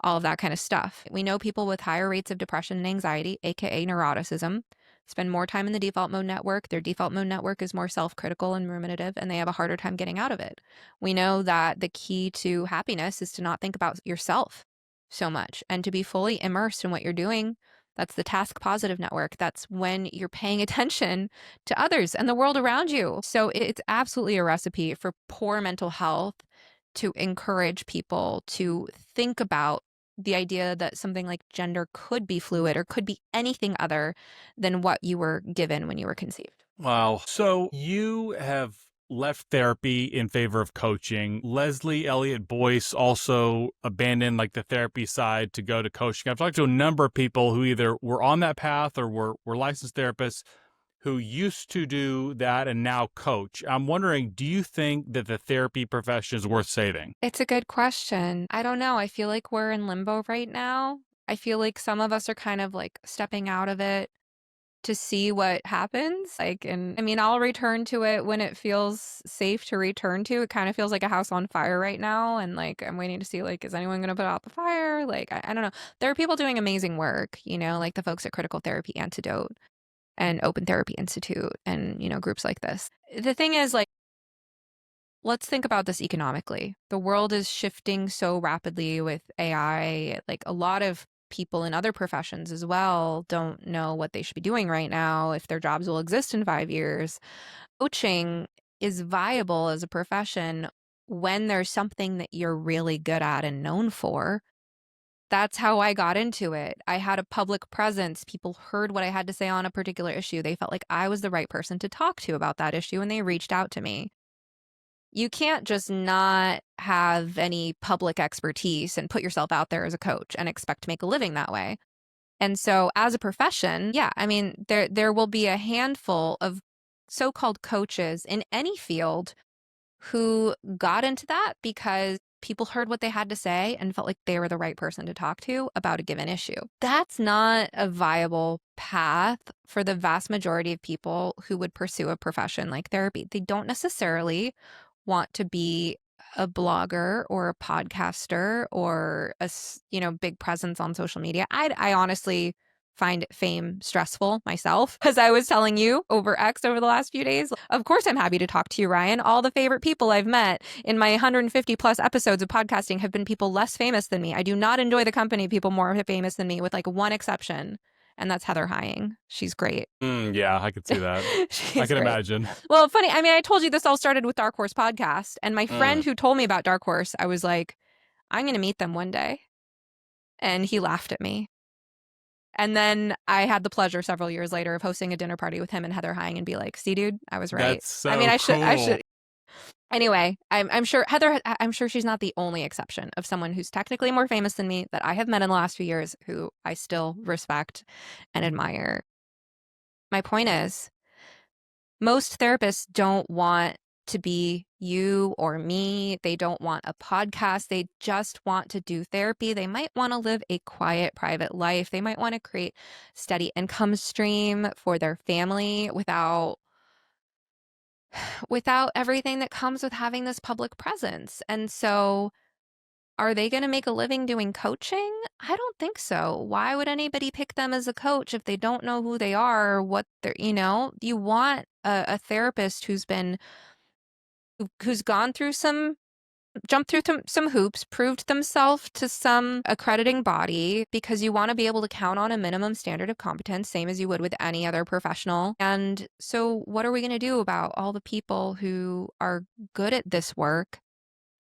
all of that kind of stuff. We know people with higher rates of depression and anxiety, aka neuroticism, spend more time in the default mode network. Their default mode network is more self-critical and ruminative, and they have a harder time getting out of it. We know that the key to happiness is to not think about yourself so much and to be fully immersed in what you're doing. That's the task positive network. That's when you're paying attention to others and the world around you. So it's absolutely a recipe for poor mental health to encourage people to think about the idea that something like gender could be fluid or could be anything other than what you were given when you were conceived. Wow. So you have left therapy in favor of coaching. Leslie Elliott Boyce also abandoned like the therapy side to go to coaching. I've talked to a number of people who either were on that path or were licensed therapists who used to do that and now coach. I'm wondering, do you think that the therapy profession is worth saving? It's a good question. I don't know. I feel like we're in limbo right now. I feel like some of us are kind of like stepping out of it to see what happens. And I mean, I'll return to it when it feels safe to return to. It kind of feels like a house on fire right now. And like, I'm waiting to see, like, is anyone going to put out the fire? Like, I don't know. There are people doing amazing work, like the folks at Critical Therapy Antidote and Open Therapy Institute and, groups like this. The thing is, like, let's think about this economically. The world is shifting so rapidly with AI. Like, a lot of people in other professions as well don't know what they should be doing right now, if their jobs will exist in 5 years. Coaching is viable as a profession when there's something that you're really good at and known for. That's how I got into it. I had a public presence. People heard what I had to say on a particular issue. They felt like I was the right person to talk to about that issue, and they reached out to me. You can't just not have any public expertise and put yourself out there as a coach and expect to make a living that way. And so as a profession, yeah, I mean, there will be a handful of so-called coaches in any field who got into that because people heard what they had to say and felt like they were the right person to talk to about a given issue. That's not a viable path for the vast majority of people who would pursue a profession like therapy. They don't necessarily want to be a blogger or a podcaster or a big presence on social media. I honestly find fame stressful myself. As I was telling you over X over the last few days, of course I'm happy to talk to you, Ryan. All the favorite people I've met in my 150 plus episodes of podcasting have been people less famous than me. I do not enjoy the company of people more famous than me, with like one exception. And that's Heather Hying. She's great. Yeah, I could see that. I can imagine. Well, funny. I mean, I told you this all started with Dark Horse Podcast. And my friend who told me about Dark Horse, I was like, I'm going to meet them one day. And he laughed at me. And then I had the pleasure several years later of hosting a dinner party with him and Heather Hying and be like, see, dude, I was right. That's so I mean, I cool. should. Anyway, I'm sure Heather, I'm sure she's not the only exception of someone who's technically more famous than me that I have met in the last few years who I still respect and admire. My point is, most therapists don't want to be you or me. They don't want a podcast. They just want to do therapy. They might want to live a quiet, private life. They might want to create steady income stream for their family without everything that comes with having this public presence. And so are they going to make a living doing coaching? I don't think so. Why would anybody pick them as a coach if they don't know who they are or what they're, you want a therapist who's gone through jumped through some hoops, proved themselves to some accrediting body, because you want to be able to count on a minimum standard of competence, same as you would with any other professional. And so what are we going to do about all the people who are good at this work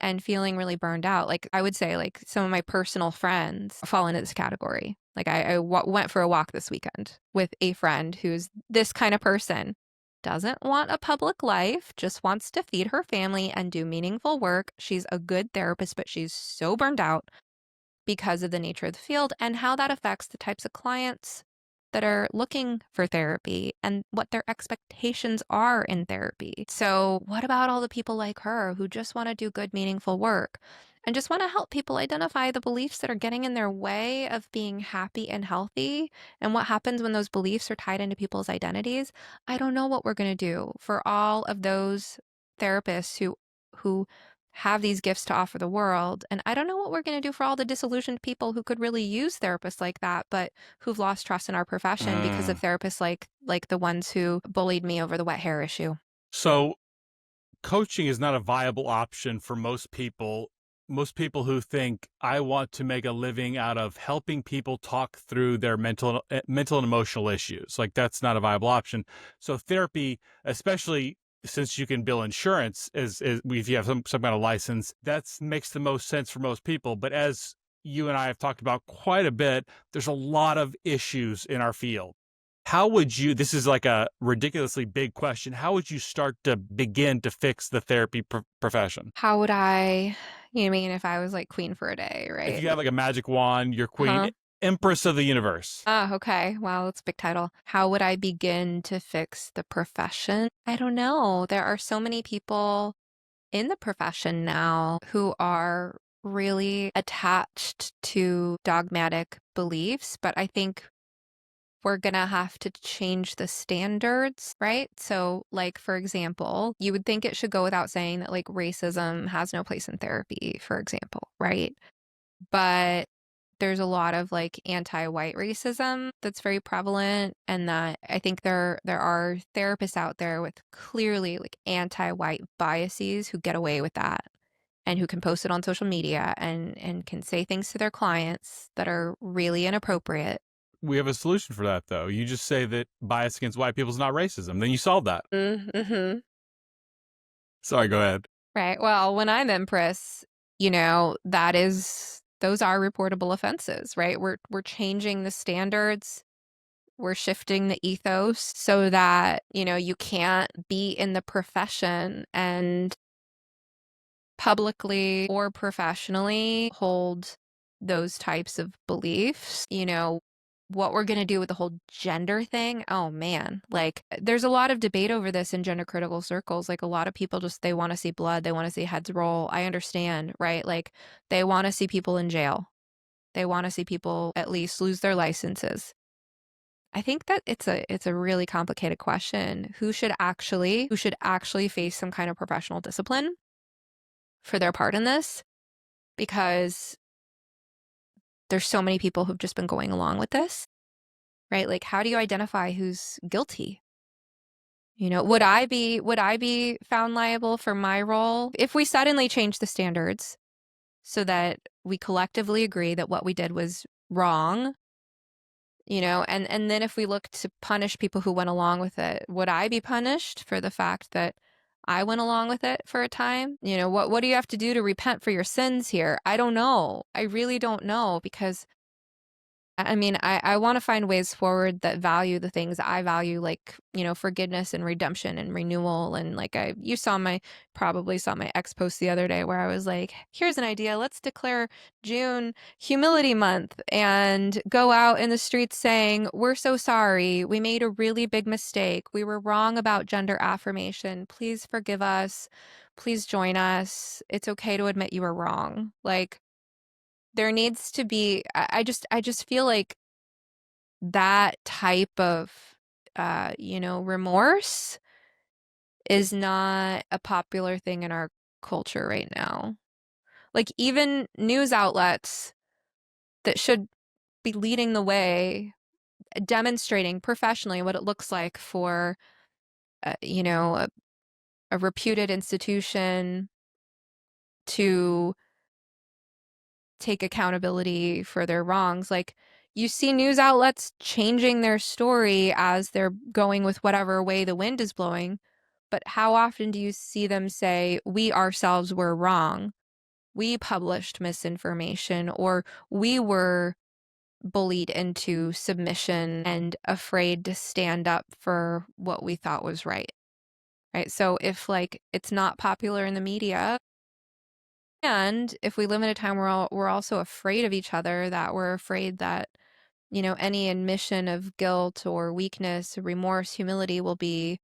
and feeling really burned out? Like, I would say, like, some of my personal friends fall into this category. Like, I went for a walk this weekend with a friend who's this kind of person. Doesn't want a public life, just wants to feed her family and do meaningful work. She's a good therapist, but she's so burned out because of the nature of the field and how that affects the types of clients that are looking for therapy and what their expectations are in therapy. So, what about all the people like her who just want to do good, meaningful work and just want to help people identify the beliefs that are getting in their way of being happy and healthy and what happens when those beliefs are tied into people's identities? I don't know what we're going to do for all of those therapists who have these gifts to offer the world. And I don't know what we're going to do for all the disillusioned people who could really use therapists like that, but who've lost trust in our profession because of therapists like the ones who bullied me over the wet hair issue. So coaching is not a viable option for most people. Most people who think I want to make a living out of helping people talk through their mental and emotional issues, like that's not a viable option. So therapy, especially since you can bill insurance, is if you have some kind of license, that makes the most sense for most people. But as you and I have talked about quite a bit, there's a lot of issues in our field. How would you, this is like a ridiculously big question, how would you start to begin to fix the therapy profession? How would I, you mean if I was like queen for a day, right? If you have like a magic wand, you're queen, Uh-huh. empress of the universe. Oh, okay. Wow, that's a big title. How would I begin to fix the profession? I don't know. There are so many people in the profession now who are really attached to dogmatic beliefs, but I think we're going to have to change the standards, right? So, like, for example, you would think it should go without saying that, like, racism has no place in therapy, for example, right? But there's a lot of like anti-white racism that's very prevalent, and that I think there are therapists out there with clearly like anti-white biases who get away with that and who can post it on social media and can say things to their clients that are really inappropriate. We have a solution for that, though. You just say that bias against white people is not racism. Then you solve that. Mm-hmm. Sorry, go ahead. Right. Well, when I'm empress, those are reportable offenses, right? We're changing the standards. We're shifting the ethos so that, you can't be in the profession and publicly or professionally hold those types of beliefs. What we're going to do with the whole gender thing. Oh man, like there's a lot of debate over this in gender critical circles. Like a lot of people they want to see blood, they want to see heads roll. I understand, right? Like they want to see people in jail. They want to see people at least lose their licenses. I think that it's a really complicated question. Who should actually face some kind of professional discipline for their part in this? Because there's so many people who've just been going along with this, right? Like, how do you identify who's guilty? Would I be found liable for my role if we suddenly change the standards so that we collectively agree that what we did was wrong? And then if we look to punish people who went along with it, would I be punished for the fact that I went along with it for a time? What do you have to do to repent for your sins here? I don't know. I really don't know, because I mean, I want to find ways forward that value the things I value, like, forgiveness and redemption and renewal. And like you probably saw my ex post the other day where I was like, here's an idea. Let's declare June Humility Month and go out in the streets saying, we're so sorry. We made a really big mistake. We were wrong about gender affirmation. Please forgive us. Please join us. It's okay to admit you were wrong. Like, there needs to be, I just feel like that type of, remorse is not a popular thing in our culture right now. Like even news outlets that should be leading the way, demonstrating professionally what it looks like for, a reputed institution to take accountability for their wrongs. Like you see news outlets changing their story as they're going with whatever way the wind is blowing. But how often do you see them say, we ourselves were wrong? We published misinformation, or we were bullied into submission and afraid to stand up for what we thought was right. Right. So if like it's not popular in the media, and if we live in a time where we're also afraid of each other, that we're afraid that, any admission of guilt or weakness, remorse, humility will be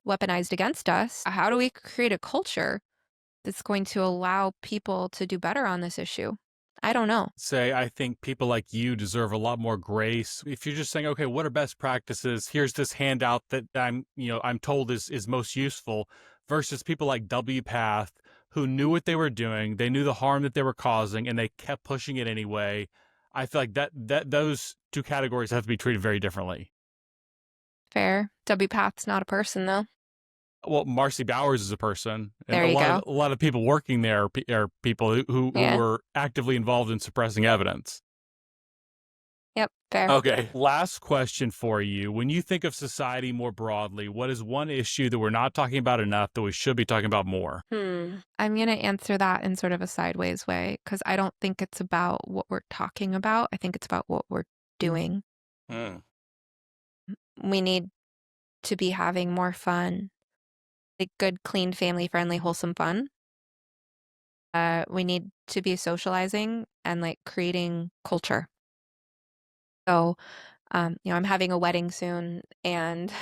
weaponized against us. How do we create a culture that's going to allow people to do better on this issue? I don't know. I think people like you deserve a lot more grace. If you're just saying, okay, what are best practices? Here's this handout that I'm told is most useful, versus people like WPath who knew what they were doing. They knew the harm that they were causing and they kept pushing it anyway. I feel like that those two categories have to be treated very differently. Fair. WPath's not a person, though. Well, Marcy Bowers is a person. And There you go. A lot of people working there are people who were actively involved in suppressing evidence. Yep, fair. Okay. Last question for you. When you think of society more broadly, what is one issue that we're not talking about enough that we should be talking about more? I'm going to answer that in sort of a sideways way, because I don't think it's about what we're talking about. I think it's about what we're doing. We need to be having more fun, like good, clean, family-friendly, wholesome fun. We need to be socializing and like creating culture. So, I'm having a wedding soon, and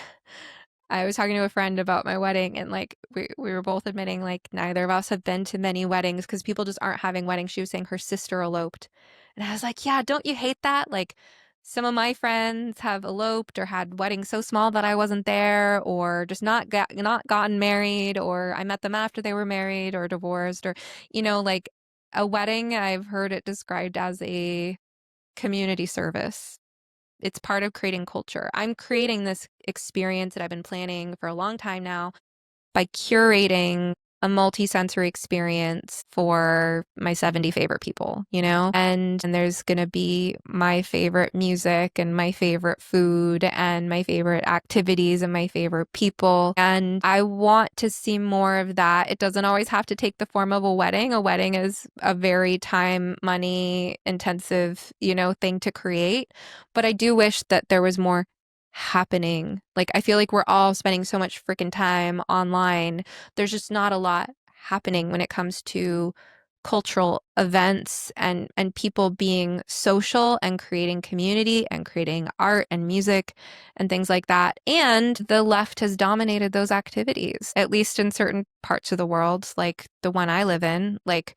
I was talking to a friend about my wedding, and like we were both admitting like neither of us have been to many weddings because people just aren't having weddings. She was saying her sister eloped, and I was like, yeah, don't you hate that? Like some of my friends have eloped or had weddings so small that I wasn't there, or just not gotten married, or I met them after they were married or divorced, or like a wedding. I've heard it described as a community service. It's part of creating culture. I'm creating this experience that I've been planning for a long time now by curating a multi-sensory experience for my 70 favorite people, and there's going to be my favorite music and my favorite food and my favorite activities and my favorite people. And I want to see more of that. It doesn't always have to take the form of a wedding. A wedding is a very time, money intensive, thing to create. But I do wish that there was more happening. Like, I feel like we're all spending so much freaking time online. There's just not a lot happening when it comes to cultural events and people being social and creating community and creating art and music and things like that. And the left has dominated those activities, at least in certain parts of the world, like the one I live in. Like,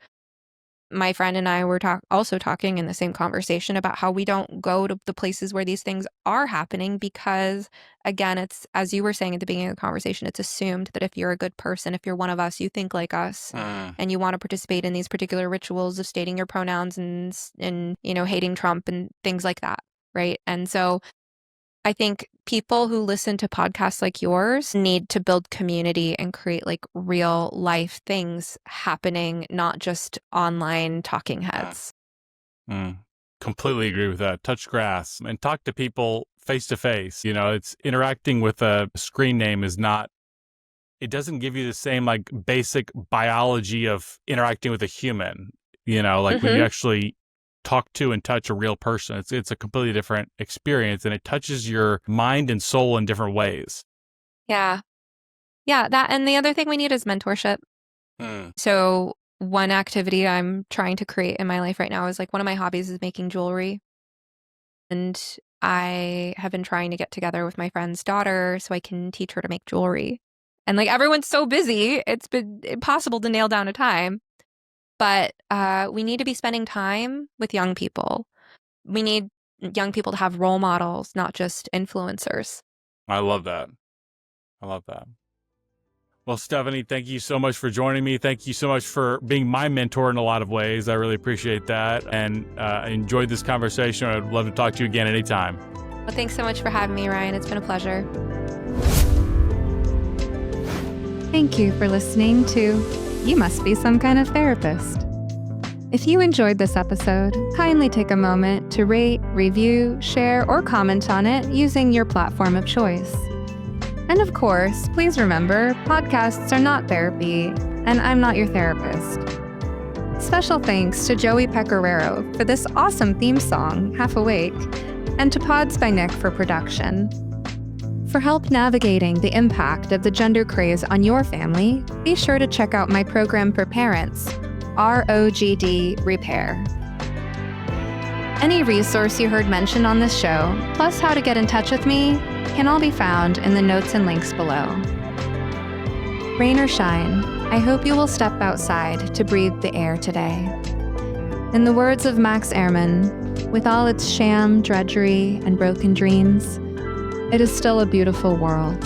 my friend and I were also talking in the same conversation about how we don't go to the places where these things are happening because, again, it's, as you were saying at the beginning of the conversation, it's assumed that if you're a good person, if you're one of us, you think like us, and you want to participate in these particular rituals of stating your pronouns and hating Trump and things like that, right? And so I think people who listen to podcasts like yours need to build community and create like real life things happening, not just online talking heads. Completely agree with that. Touch grass and talk to people face to face. It's interacting with a screen name it doesn't give you the same like basic biology of interacting with a human, when you actually talk to and touch a real person. It's a completely different experience, and it touches your mind and soul in different ways. Yeah, that. And the other thing we need is mentorship. So one activity I'm trying to create in my life right now is like one of my hobbies is making jewelry. And I have been trying to get together with my friend's daughter so I can teach her to make jewelry. And like everyone's so busy, it's been impossible to nail down a time. But we need to be spending time with young people. We need young people to have role models, not just influencers. I love that. Well, Stephanie, thank you so much for joining me. Thank you so much for being my mentor in a lot of ways. I really appreciate that. And I enjoyed this conversation. I'd love to talk to you again anytime. Well, thanks so much for having me, Ryan. It's been a pleasure. Thank you for listening to You Must Be Some Kind of Therapist. If you enjoyed this episode, kindly take a moment to rate, review, share, or comment on it using your platform of choice. And of course, please remember, podcasts are not therapy, and I'm not your therapist. Special thanks to Joey Pecoraro for this awesome theme song, Half Awake, and to Pods by Nick for production. For help navigating the impact of the gender craze on your family, be sure to check out my program for parents, ROGD Repair. Any resource you heard mentioned on this show, plus how to get in touch with me, can all be found in the notes and links below. Rain or shine, I hope you will step outside to breathe the air today. In the words of Max Ehrmann, with all its sham, drudgery, and broken dreams, it is still a beautiful world.